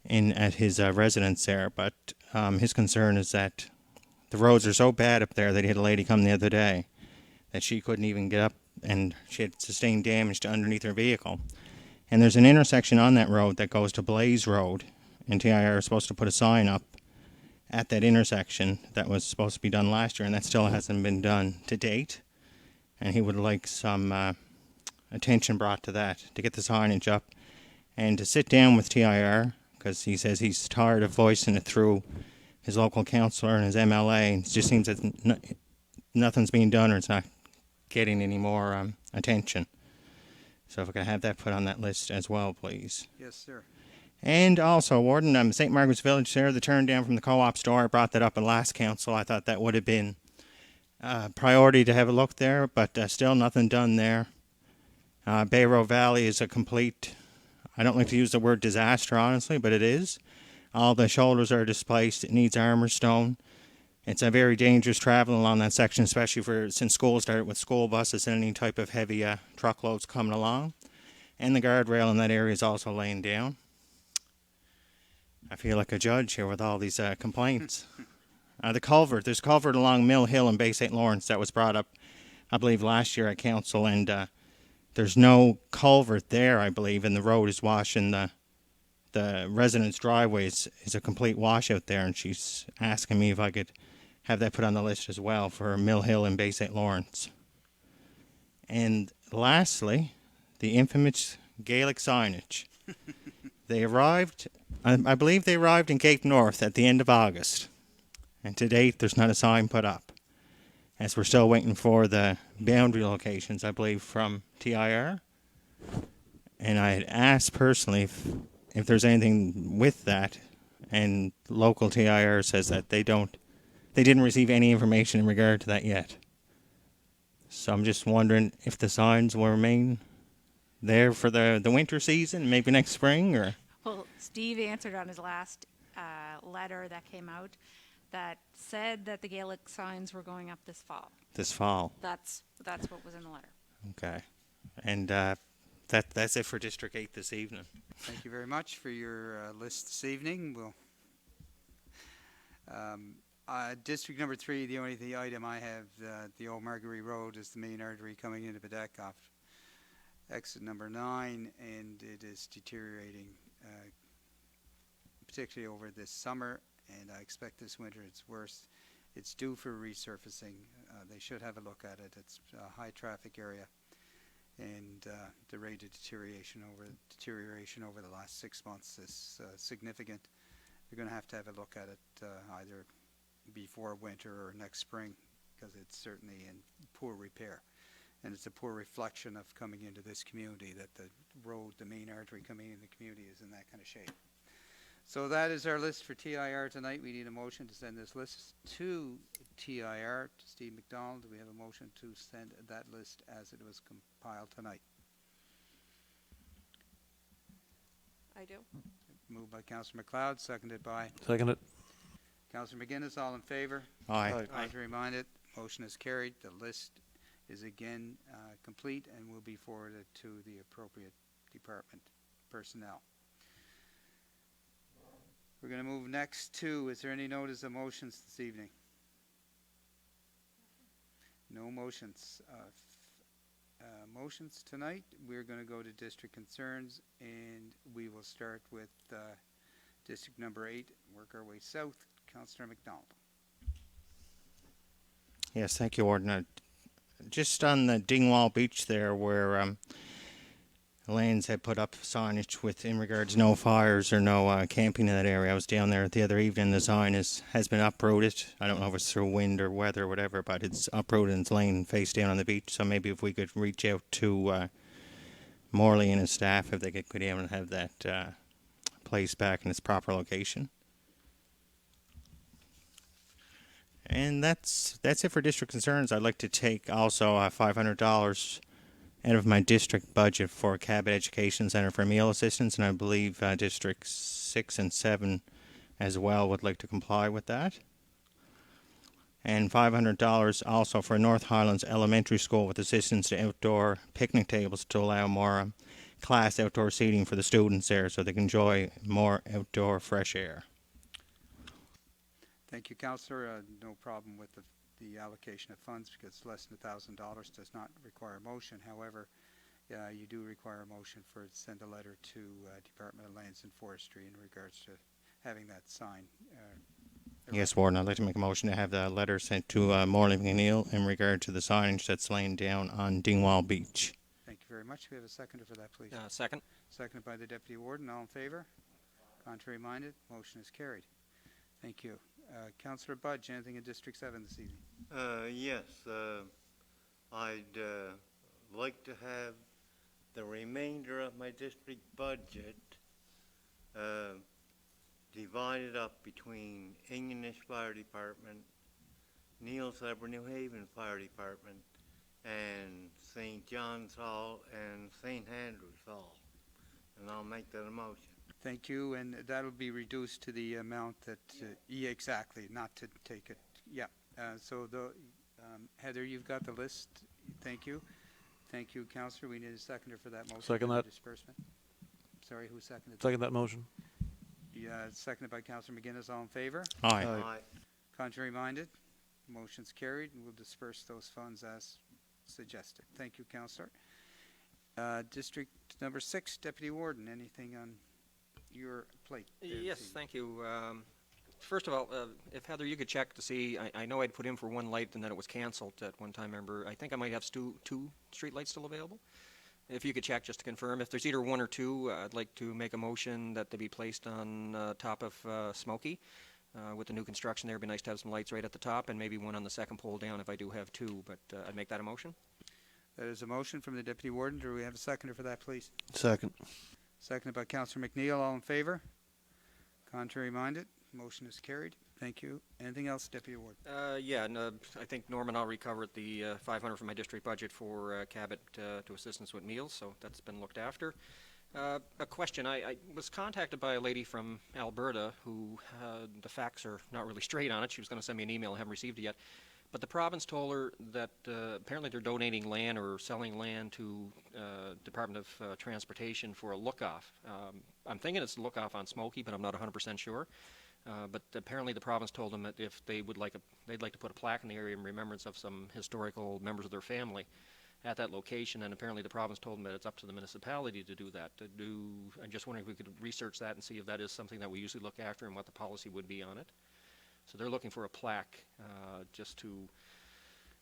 Speaker 5: at his residence there. But his concern is that the roads are so bad up there that he had a lady come the other day that she couldn't even get up, and she had sustained damage to underneath her vehicle. And there's an intersection on that road that goes to Blaze Road, and TIR is supposed to put a sign up at that intersection that was supposed to be done last year, and that still hasn't been done to date. And he would like some attention brought to that, to get the signage up, and to sit down with TIR, because he says he's tired of voicing it through his local councillor and his MLA, and it just seems that nothing's being done, or it's not getting any more attention. So if I could have that put on that list as well, please.
Speaker 1: Yes, sir.
Speaker 5: And also, Warden, St. Margaret's Village there, the turn down from the co-op store, I brought that up at last council. I thought that would have been priority to have a look there, but still nothing done there. Bayrow Valley is a complete, I don't like to use the word disaster, honestly, but it is. All the shoulders are displaced. It needs armor stone. It's a very dangerous travel along that section, especially since school started with school buses and any type of heavy truckloads coming along. And the guardrail in that area is also laying down. I feel like a judge here with all these complaints. The culvert, there's a culvert along Mill Hill in Bay St. Lawrence that was brought up, I believe, last year at council, and there's no culvert there, I believe, and the road is washing the residents' driveways is a complete washout there, and she's asking me if I could have that put on the list as well for Mill Hill and Bay St. Lawrence. And lastly, the infamous Gaelic Signage. They arrived, I believe they arrived in Cape North at the end of August. And to date, there's not a sign put up, as we're still waiting for the boundary locations, I believe, from TIR. And I had asked personally if there's anything with that, and local TIR says that they didn't receive any information in regard to that yet. So I'm just wondering if the signs will remain there for the winter season, maybe next spring, or?
Speaker 10: Well, Steve answered on his last letter that came out that said that the Gaelic signs were going up this fall.
Speaker 5: This fall.
Speaker 10: That's what was in the letter.
Speaker 5: Okay. And that's it for District 8 this evening.
Speaker 1: Thank you very much for your list this evening. We'll District number 3, the only item I have, the old Marguerite Road is the main artery coming into Bedeck off exit number 9, and it is deteriorating, particularly over this summer, and I expect this winter it's worse. It's due for resurfacing. They should have a look at it. It's a high traffic area, and the rate of deterioration over the last 6 months is significant. They're going to have a look at it either before winter or next spring, because it's certainly in poor repair. And it's a poor reflection of coming into this community that the road, the main artery coming into the community, is in that kind of shape. So that is our list for TIR tonight. We need a motion to send this list to TIR, to Steve McDonald. Do we have a motion to send that list as it was compiled tonight?
Speaker 8: I do.
Speaker 1: Moved by Councillor McLeod, seconded by
Speaker 7: Second it.
Speaker 1: Councillor McGuinness. All in favor?
Speaker 5: Aye.
Speaker 1: Contrary minded? Motion is carried. The list is again complete and will be forwarded to the appropriate department personnel. We're going to move next to, is there any notice of motions this evening? No motions. Motions tonight. We're going to go to district concerns, and we will start with district number 8, work our way south. Councillor McDonald.
Speaker 5: Yes, thank you, Warden. Just on the Dingwall Beach there, where Lanes had put up signage with in regards no fires or no camping in that area. I was down there the other evening. The sign has been uprooted. I don't know if it's through wind or weather or whatever, but it's uprooted and it's laying face down on the beach. So maybe if we could reach out to Morley and his staff, if they could even have that place back in its proper location. And that's it for district concerns. I'd like to take also $500 out of my district budget for Cabot Education Center for meal assistance, and I believe districts 6 and 7 as well would like to comply with that. And $500 also for North Highlands Elementary School with assistance to outdoor picnic tables to allow more class outdoor seating for the students there so they can enjoy more outdoor fresh air.
Speaker 1: Thank you, Councillor. No problem with the allocation of funds, because less than $1,000 does not require a motion. However, you do require a motion for send a letter to Department of Lands and Forestry in regards to having that sign.
Speaker 5: Yes, Warden, I'd like to make a motion to have the letter sent to Morley McNeil in regard to the signage that's laying down on Dingwall Beach.
Speaker 1: Thank you very much. We have a seconder for that, please.
Speaker 6: Second.
Speaker 1: Seconded by the Deputy Warden. All in favor? Contrary minded? Motion is carried. Thank you. Councillor Budge, anything in District 7 this evening?
Speaker 4: Yes, I'd like to have the remainder of my district budget divided up between Ingonish Fire Department, Neil's Arbor New Haven Fire Department, and St. John's Hall and St. Andrew's Hall. And I'll make that a motion.
Speaker 1: Thank you, and that'll be reduced to the amount that, yeah, exactly, not to take it, yeah. So Heather, you've got the list. Thank you. Thank you, Councillor. We need a seconder for that motion.
Speaker 7: Second
Speaker 1: for
Speaker 7: that.
Speaker 1: Disbursement. Sorry, who seconded?
Speaker 7: Second that motion.
Speaker 1: Yeah, seconded by Councillor McGuinness. All in favor?
Speaker 5: Aye.
Speaker 4: Aye.
Speaker 1: Contrary minded? Motion's carried, and we'll disperse those funds as suggested. Thank you, Councillor. District number 6, Deputy Warden, anything on your plate?
Speaker 6: Yes, thank you. First of all, if Heather, you could check to see, I know I'd put in for one light and then it was canceled at one time. Remember, I think I might have two street lights still available. If you could check just to confirm. If there's either one or two, I'd like to make a motion that they be placed on top of Smoky. With the new construction there, it'd be nice to have some lights right at the top and maybe one on the second pole down if I do have two, but I'd make that a motion.
Speaker 1: That is a motion from the Deputy Warden. Do we have a seconder for that, please?
Speaker 7: Second.
Speaker 1: Seconded by Councillor McNeil. All in favor? Contrary minded? Motion is carried. Thank you. Anything else, Deputy Warden?
Speaker 6: Yeah, no, I think Norman, I'll recover the $500 from my district budget for Cabot to assistance with meals, so that's been looked after. A question. I was contacted by a lady from Alberta who the facts are not really straight on it. She was going to send me an email. I haven't received it yet. But the province told her that apparently they're donating land or selling land to Department of Transportation for a look-off. I'm thinking it's a look-off on Smoky, but I'm not 100% sure. But apparently the province told them that if they would they'd like to put a plaque in the area in remembrance of some historical members of their family at that location, and apparently the province told them that it's up to the municipality to do that. I'm just wondering if we could research that and see if that is something that we usually look after and what the policy would be on it. So they're looking for a plaque, just to,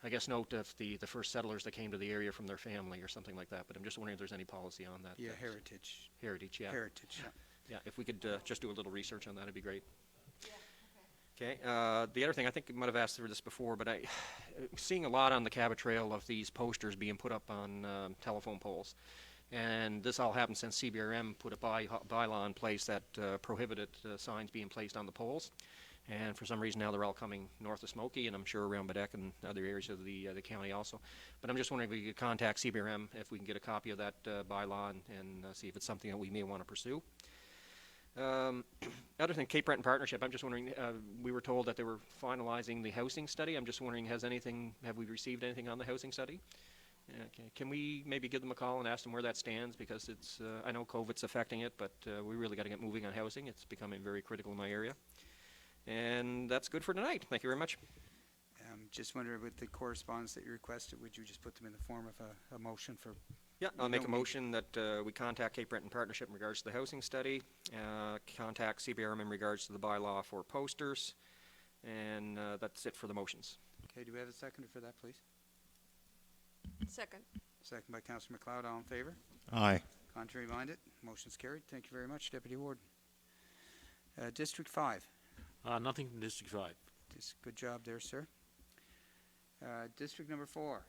Speaker 6: I guess, note of the first settlers that came to the area from their family or something like that. But I'm just wondering if there's any policy on that.
Speaker 1: Yeah, heritage.
Speaker 6: Heritage, yeah.
Speaker 1: Heritage, yeah.
Speaker 6: Yeah, if we could just do a little research on that, it'd be great. Okay, the other thing, I think I might have asked for this before, but I'm seeing a lot on the Cabot Trail of these posters being put up on telephone poles. And this all happened since CBRM put a bylaw in place that prohibited signs being placed on the poles. And for some reason now they're all coming north of Smoky, and I'm sure around Bedeck and other areas of the county also. But I'm just wondering if we could contact CBRM if we can get a copy of that bylaw and see if it's something that we may want to pursue. Other than Cape Breton Partnership, I'm just wondering, we were told that they were finalizing the housing study. I'm just wondering, have we received anything on the housing study? Okay. Can we maybe give them a call and ask them where that stands? Because it's, I know COVID's affecting it, but we really got to get moving on housing. It's becoming very critical in my area. And that's good for tonight. Thank you very much.
Speaker 1: Just wondering, with the correspondence that you requested, would you just put them in the form of a motion for?
Speaker 6: Yeah, I'll
Speaker 1: We
Speaker 6: make a
Speaker 1: don't need-
Speaker 6: motion that we contact Cape Breton Partnership in regards to the housing study, contact CBRM in regards to the bylaw for posters, and that's it for the motions.
Speaker 1: Okay, do we have a seconder for that, please?
Speaker 8: Second.
Speaker 1: Second by Councillor McLeod, all in favor?
Speaker 5: Aye.
Speaker 1: Contrary minded, motion's carried. Thank you very much, Deputy Warden. District 5,
Speaker 3: Nothing from District 5.
Speaker 1: good job there, sir. District number 4,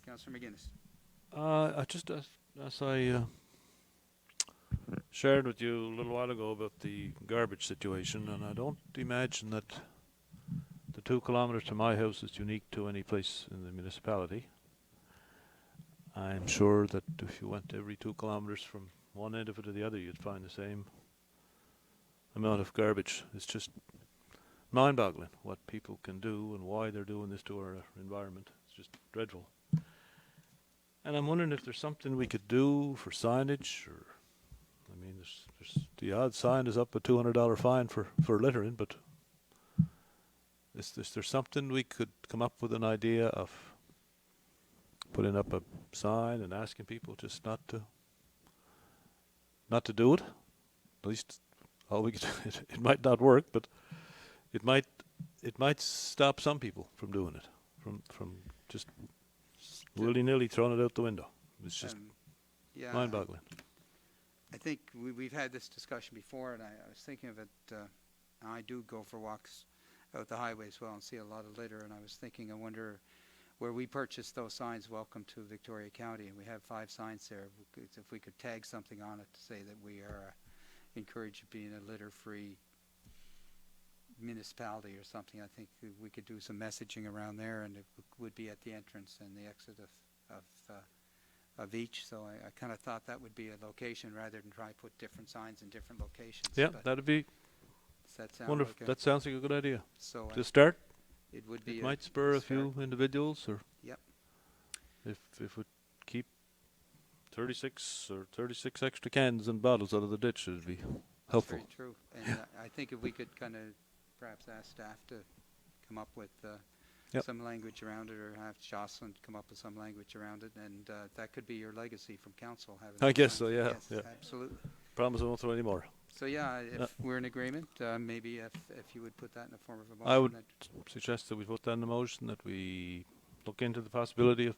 Speaker 1: Councillor McGuinness.
Speaker 7: I just, as I shared with you a little while ago about the garbage situation, and I don't imagine that the 2 kilometres to my house is unique to any place in the municipality. I'm sure that if you went every 2 kilometres from one end of it to the other, you'd find the same amount of garbage. It's just mind-boggling what people can do and why they're doing this to our environment. It's just dreadful. And I'm wondering if there's something we could do for signage, or, I mean, there's the odd sign is up a $200 fine for littering, but is there something we could come up with an idea of putting up a sign and asking people just not to do it? At least all we could do, it might not work, but it might stop some people from doing it, from just willy-nilly throwing it out the window. It's just
Speaker 1: Yeah,
Speaker 7: mind-boggling.
Speaker 1: I think we've had this discussion before, and I was thinking of it. I do go for walks out the highway as well and see a lot of litter, and I was thinking, I wonder where we purchased those signs, welcome to Victoria County, and we have 5 signs there. If we could tag something on it to say that we are encouraged being a litter-free municipality or something, I think we could do some messaging around there, and it would be at the entrance and the exit of each. So I kind of thought that would be a location rather than try to put different signs in different locations.
Speaker 7: Yeah,
Speaker 1: But
Speaker 7: that'd be
Speaker 1: does that sound
Speaker 7: wonderful.
Speaker 1: like
Speaker 7: That sounds like a good idea.
Speaker 1: so
Speaker 7: To start,
Speaker 1: it would be
Speaker 7: it might spur a
Speaker 1: start.
Speaker 7: few individuals, or
Speaker 1: Yep.
Speaker 7: if we keep 36 extra cans and bottles out of the ditch, it'd be helpful.
Speaker 1: Very true. And I think if we could kind of perhaps ask staff to come up with
Speaker 7: Yep.
Speaker 1: some language around it, or have Jocelyn come up with some language around it, and that could be your legacy from council. Having
Speaker 7: I
Speaker 1: those
Speaker 7: guess
Speaker 1: signs.
Speaker 7: so, yeah,
Speaker 1: Yes,
Speaker 7: yeah.
Speaker 1: absolutely.
Speaker 7: Promise I won't throw any more.
Speaker 1: So yeah, if we're in agreement, maybe if you would put that in the form of a motion.
Speaker 7: I would
Speaker 1: that-
Speaker 7: suggest that we put that in the motion, that we look into the possibility of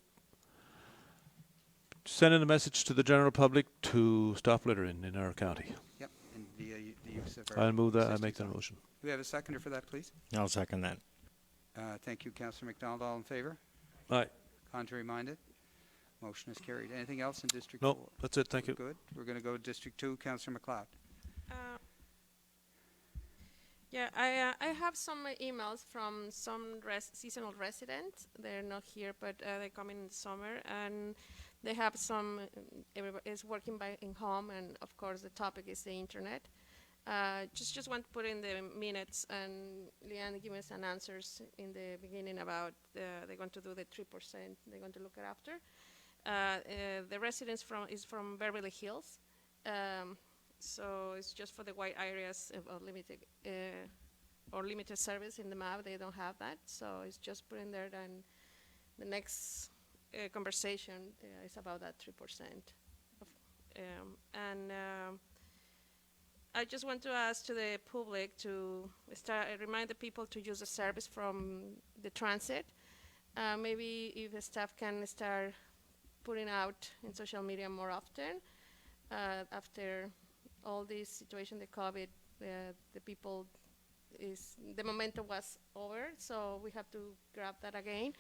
Speaker 7: sending a message to the general public to stop littering in our county.
Speaker 1: Yep, and the use of our.
Speaker 7: I'll move that. I
Speaker 1: existing
Speaker 7: make that
Speaker 1: signs.
Speaker 7: motion.
Speaker 1: Do we have a seconder for that, please?
Speaker 5: I'll second that.
Speaker 1: Thank you, Councillor McDonald. All in favor?
Speaker 7: Aye.
Speaker 1: Contrary minded? Motion is carried. Anything else in District
Speaker 7: No,
Speaker 1: 4?
Speaker 7: that's it. Thank
Speaker 1: We're
Speaker 7: you.
Speaker 1: good. We're going to go to District 2. Councillor McLeod.
Speaker 8: Yeah, I have some emails from some seasonal residents. They're not here, but they come in the summer, and they have some. Everybody is working in home, and of course the topic is the internet. Just want to put in the minutes, and Leanne give us an answers in the beginning about they're going to do the 3%. They're going to look at after. The residence is from Beverly Hills. So it's just for the white areas of limited or limited service in the map. They don't have that, so it's just put in there. Then the next conversation is about that 3%. I just want to ask to the public to remind the people to use the service from the transit. Maybe if the staff can start putting out in social media more often after all this situation, the COVID, the people the momentum was over, so we have to grab that again.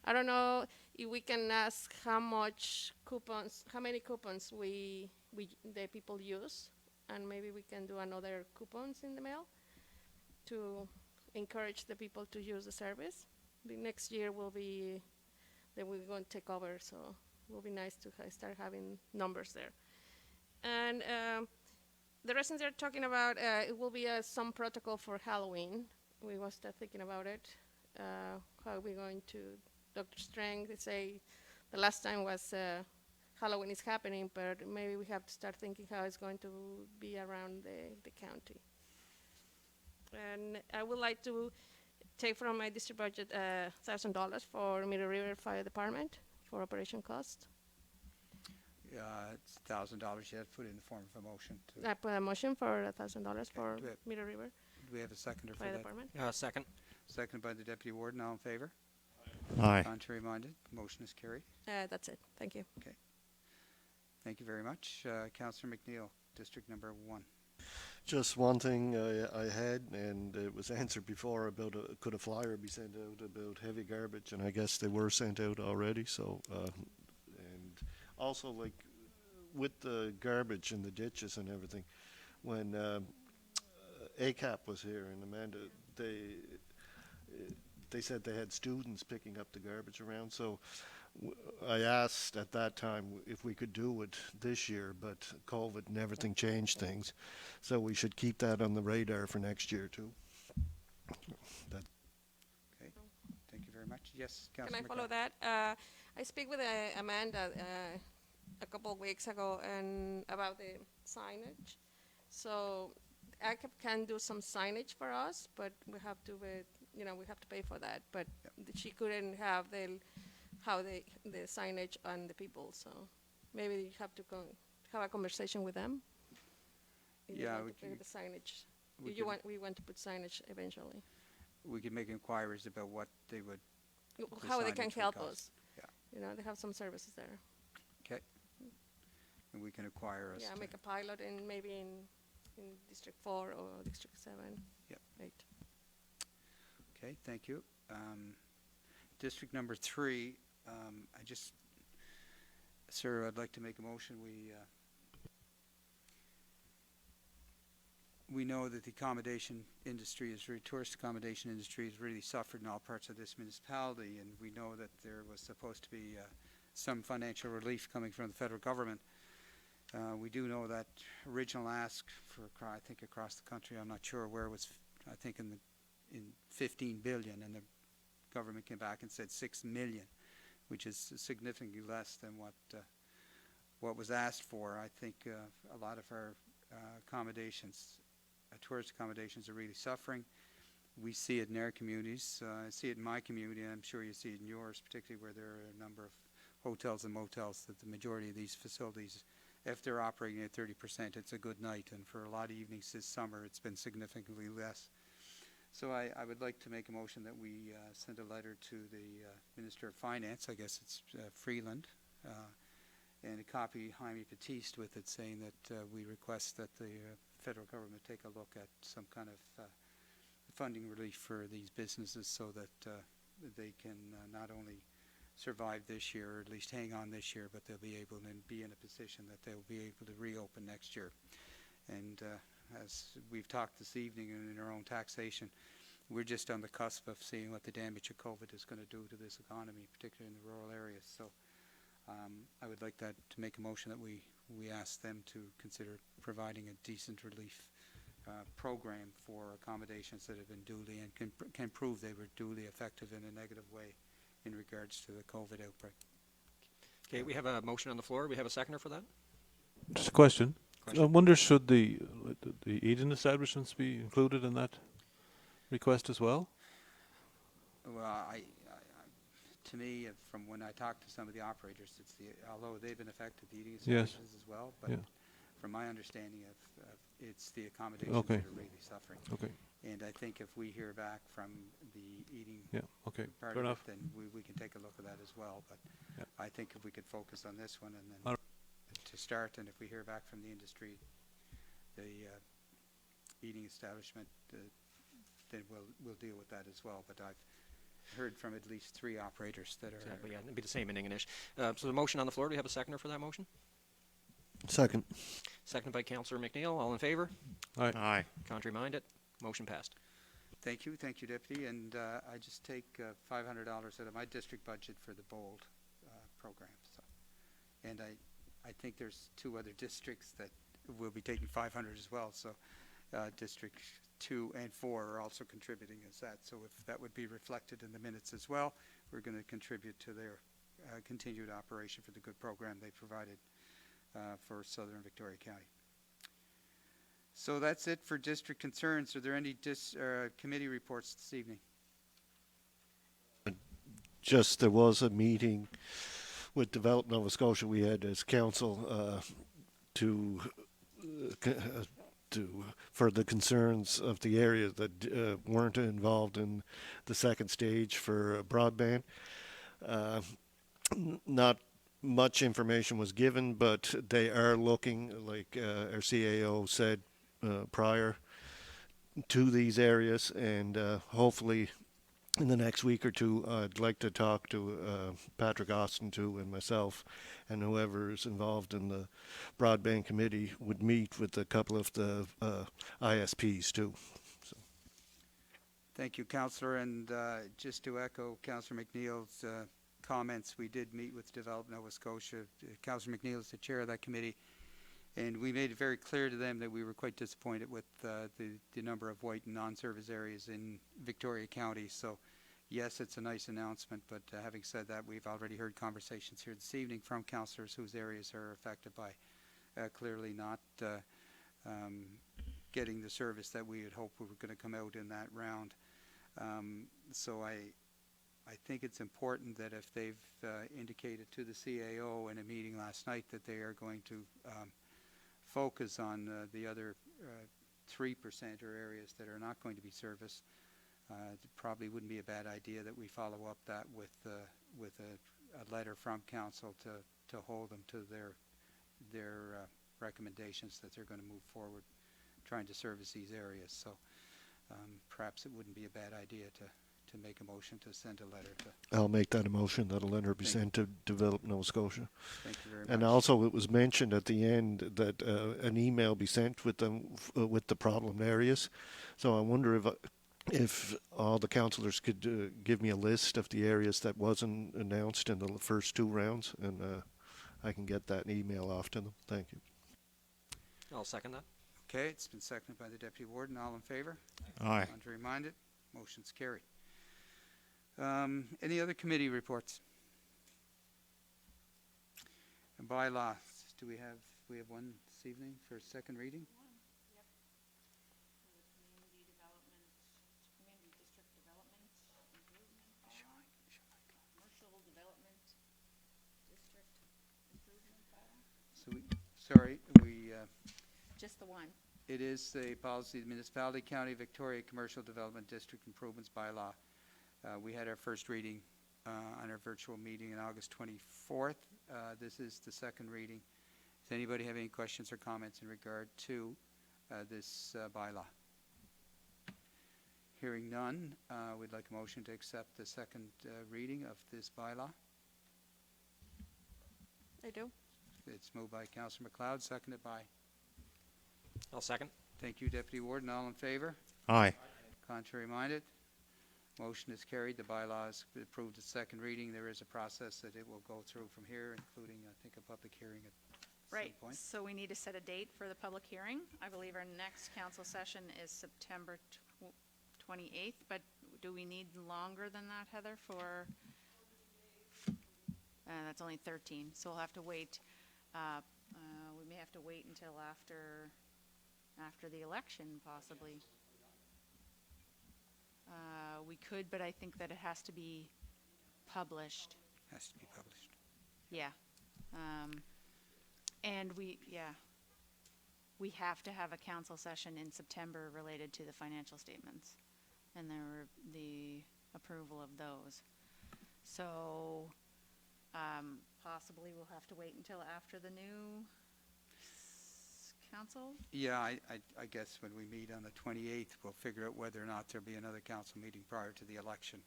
Speaker 8: I don't know if we can ask how many coupons the people use, and maybe we can do another coupons in the mail to encourage the people to use the service. The next year we're going to take over, so it will be nice to start having numbers there. And the reasons they're talking about, it will be some protocol for Halloween. We will start thinking about it, how we're going to, Dr. Strang, they say the last time was Halloween is happening, but maybe we have to start thinking how it's going to be around the county. And I would like to take from my district budget $1,000 for Middle River Fire Department for operation cost.
Speaker 1: It's $1,000 you have to put in the form of a motion.
Speaker 8: I put a motion for $1,000 for Middle River
Speaker 1: Do we have a seconder for
Speaker 8: Fire
Speaker 1: that?
Speaker 8: Department.
Speaker 6: Second.
Speaker 1: Seconded by the Deputy Warden. All in favor?
Speaker 5: Aye.
Speaker 1: Contrary minded? Motion is carried.
Speaker 8: That's it. Thank you.
Speaker 1: Thank you very much. Councillor McNeil, District Number 1.
Speaker 9: Just one thing I had, and it was answered before about could a flyer be sent out about heavy garbage, and I guess they were sent out already. So, and also like with the garbage in the ditches and everything, when ACAP was here and Amanda, they said they had students picking up the garbage around. So I asked at that time if we could do it this year, but COVID and everything changed things. So we should keep that on the radar for next year too.
Speaker 1: Okay. Thank you very much. Yes,
Speaker 8: Can
Speaker 1: Councillor
Speaker 8: I follow that? I speak with Amanda a couple of weeks ago and about the signage. So ACAP can do some signage for us, but we have to, we have to pay for that. But she couldn't have the signage on the people. So maybe you have to have a conversation with them. If you
Speaker 1: Yeah,
Speaker 8: want
Speaker 1: we
Speaker 8: to pay
Speaker 1: can-
Speaker 8: the signage.
Speaker 1: we
Speaker 8: We want to put signage eventually.
Speaker 1: We could make inquiries about what they would,
Speaker 8: How they can
Speaker 1: signage would
Speaker 8: help
Speaker 1: cost.
Speaker 8: us.
Speaker 1: Yeah.
Speaker 8: They have some services there.
Speaker 1: okay? And we can acquire us.
Speaker 8: Yeah,
Speaker 1: to-
Speaker 8: make a pilot in maybe in District 4 or District 7.
Speaker 1: Yep.
Speaker 8: 8.
Speaker 1: Okay, thank you. District Number 3, sir, I'd like to make a motion. We know that the accommodation industry tourist accommodation industry has really suffered in all parts of this municipality, and we know that there was supposed to be some financial relief coming from the federal government. We do know that original ask for, I think, across the country, I'm not sure where it was, I think in 15 billion, and the government came back and said 6 million, which is significantly less than what was asked for. I think a lot of our accommodations, tourist accommodations, are really suffering. We see it in our communities. I see it in my community, and I'm sure you see it in yours, particularly where there are a number of hotels and motels that the majority of these facilities, if they're operating at 30%, it's a good night. And for a lot of evenings this summer, it's been significantly less. So I would like to make a motion that we send a letter to the Minister of Finance, I guess it's Freeland, and a copy Jaime Batiste with it, saying that we request that the federal government take a look at some kind of funding relief for these businesses so that they can not only survive this year, or at least hang on this year, but they'll be able to be in a position that they'll be able to reopen next year. And as we've talked this evening in our own taxation, we're just on the cusp of seeing what the damage of COVID is going to do to this economy, particularly in the rural areas. So I would like that to make a motion that we ask them to consider providing a decent relief program for accommodations that have been duly and can prove they were duly effective in a negative way in regards to the COVID outbreak.
Speaker 6: Okay, we have a motion on the floor. We have a seconder for that?
Speaker 7: Just a question. I
Speaker 6: Question.
Speaker 7: wonder, should the eating establishments be included in that? request as well?
Speaker 1: Well, to me, from when I talked to some of the operators, although they've been affected, the eating
Speaker 7: Yes.
Speaker 1: establishments as well, but
Speaker 7: Yeah.
Speaker 1: from my understanding it's the accommodations
Speaker 7: Okay.
Speaker 1: that are really suffering.
Speaker 7: Okay.
Speaker 1: And I think if we hear back from the eating
Speaker 7: Yeah. Okay.
Speaker 1: part
Speaker 7: Fair
Speaker 1: of
Speaker 7: enough.
Speaker 1: it, then we can take a look at that as well. But
Speaker 7: Yeah.
Speaker 1: I think if we could focus on this one and then
Speaker 7: All
Speaker 1: to start, and if we hear back from the industry, the eating establishment, then we'll deal with that as well. But I've heard from at least 3 operators that are.
Speaker 6: Exactly, yeah, it'd be the same in English. So the motion on the floor, do we have a seconder for that motion?
Speaker 9: Second.
Speaker 6: Seconded by Councillor McNeil. All in favor?
Speaker 7: Aye.
Speaker 3: Aye.
Speaker 6: Contrary minded? Motion passed.
Speaker 1: Thank you, Deputy. And I just take $500 out of my district budget for the BOLD program. So, and I think there's 2 other districts that will be taking 500 as well. So District 2 and 4 are also contributing as that. So if that would be reflected in the minutes as well, we're going to contribute to their continued operation for the good program they provided for Southern Victoria County. So that's it for district concerns. Are there any committee reports this evening?
Speaker 9: Just there was a meeting with Develop Nova Scotia. We had as council for the concerns of the area that weren't involved in the second stage for broadband. Not much information was given, but they are looking, like our CAO said prior, to these areas, and hopefully in the next week or 2, I'd like to talk to Patrick Austin too, and myself, and whoever is involved in the broadband committee would meet with a couple of the ISPs too. So.
Speaker 1: Thank you, Councillor. And just to echo Councillor McNeil's comments, we did meet with Develop Nova Scotia. Councillor McNeil is the chair of that committee, and we made it very clear to them that we were quite disappointed with the number of white and non-service areas in Victoria County. So yes, it's a nice announcement, but having said that, we've already heard conversations here this evening from councillors whose areas are affected by clearly not getting the service that we had hoped we were going to come out in that round. So I think it's important that if they've indicated to the CAO in a meeting last night that they are going to focus on the other 3% or areas that are not going to be serviced, it probably wouldn't be a bad idea that we follow up that with a letter from council to hold them to their recommendations that they're going to move forward trying to service these areas. So perhaps it wouldn't be a bad idea to make a motion to send a letter to.
Speaker 9: I'll make that a motion that a letter be sent to Develop Nova Scotia.
Speaker 1: Thank you very much.
Speaker 9: And also, it was mentioned at the end that an email be sent with them with the problem areas. So I wonder if all the councillors could give me a list of the areas that wasn't announced in the first 2 rounds, and I can get that email off to them. Thank you.
Speaker 6: I'll second that.
Speaker 1: Okay, it's been seconded by the Deputy Warden. All in favor?
Speaker 3: Aye.
Speaker 1: Contrary minded? Motion's carried. Any other committee reports? And bylaws, we have one this evening for second reading?
Speaker 10: Yep. For the community development, community district development improvement bylaw, commercial development district improvement bylaw. Just the one.
Speaker 1: It is the policy of the Municipality, County, Victoria Commercial Development District Improvements Bylaw. We had our first reading on our virtual meeting on August 24th. This is the second reading. Does anybody have any questions or comments in regard to this bylaw? Hearing none, we'd like a motion to accept the second reading of this bylaw.
Speaker 8: I do.
Speaker 1: It's moved by Councillor MacLeod, seconded by.
Speaker 6: I'll second.
Speaker 1: Thank you, Deputy Warden. All in favor?
Speaker 3: Aye.
Speaker 1: Contrary minded? Motion is carried. The bylaw is approved at second reading. There is a process that it will go through from here, including, I think, a public hearing at
Speaker 10: Right,
Speaker 1: some point.
Speaker 10: so we need to set a date for the public hearing. I believe our next council session is September 28th, but do we need longer than that, Heather, for? That's only 13, so we'll have to wait. We may have to wait until after the election, possibly. We could, but I think that it has to be published.
Speaker 1: Has to be published.
Speaker 10: Yeah. And we have to have a council session in September related to the financial statements and the approval of those. So, possibly we'll have to wait until after the new council?
Speaker 1: Yeah, I guess when we meet on the 28th, we'll figure out whether or not there'll be another council meeting prior to the election,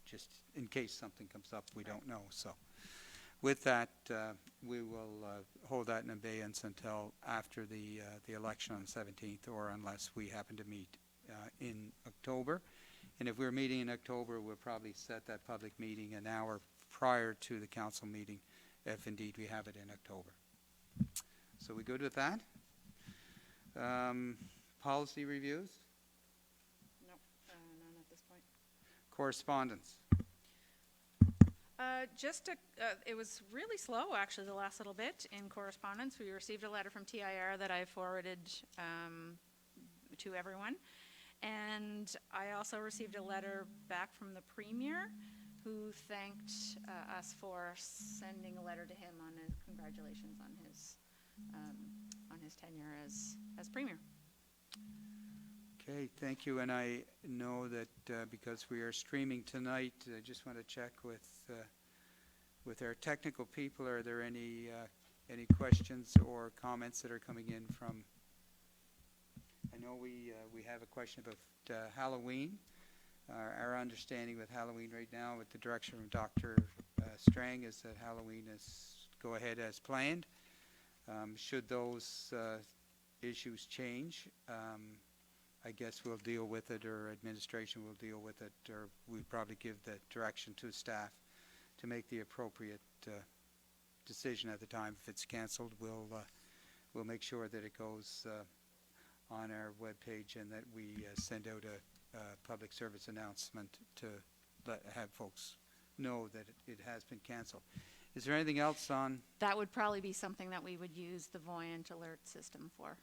Speaker 1: just in case something comes up we don't know. So with that, we will hold that in abeyance until after the election on the 17th, or unless we happen to meet in October. And if we're meeting in October, we'll probably set that public meeting an hour prior to the council meeting, if indeed we have it in October. So we good with that? Policy reviews?
Speaker 10: Nope, none at this point.
Speaker 1: Correspondence?
Speaker 10: It was really slow, actually, the last little bit in correspondence. We received a letter from TIR that I forwarded to everyone. And I also received a letter back from the Premier, who thanked us for sending a letter to him on his congratulations on his tenure as Premier.
Speaker 1: Okay, thank you. And I know that because we are streaming tonight, I just want to check with our technical people. Are there any questions or comments that are coming in from? I know we have a question about Halloween. Our understanding with Halloween right now, with the direction from Dr. Strang, is that Halloween is go ahead as planned. Should those issues change, I guess we'll deal with it, or administration will deal with it, or we probably give the direction to staff to make the appropriate decision at the time. If it's canceled, we'll make sure that it goes on our webpage, and that we send out a public service announcement to have folks know that it has been canceled. Is there anything else on?
Speaker 10: That would probably be something that we would use the Voyant alert system for.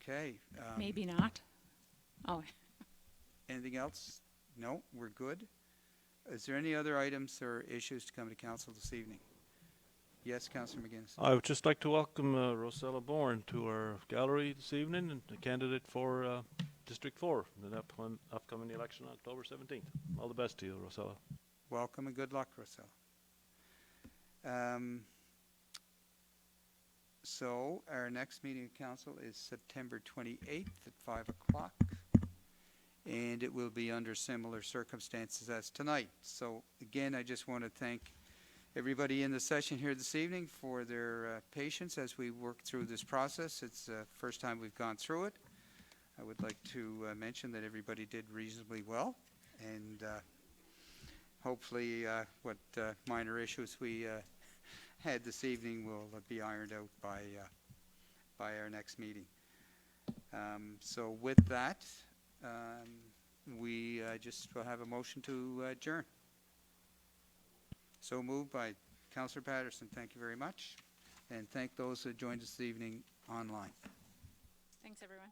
Speaker 1: Okay.
Speaker 10: Maybe not. Oh.
Speaker 1: Anything else? No, we're good. Is there any other items or issues to come to council this evening? Yes, Councillor McGuinness.
Speaker 7: I would just like to welcome Rosella Bourne to our gallery this evening, and a candidate for District 4 in the upcoming election on October 17th. All the best to you, Rosella.
Speaker 1: Welcome and good luck, Rosella. So our next meeting of council is September 28th at 5 o'clock, and it will be under similar circumstances as tonight. So again, I just want to thank everybody in the session here this evening for their patience as we work through this process. It's the first time we've gone through it. I would like to mention that everybody did reasonably well, and hopefully what minor issues we had this evening will be ironed out by our next meeting. So with that, we just will have a motion to adjourn. So moved by Councillor Patterson. Thank you very much. And thank those that joined us this evening online.
Speaker 10: Thanks, everyone.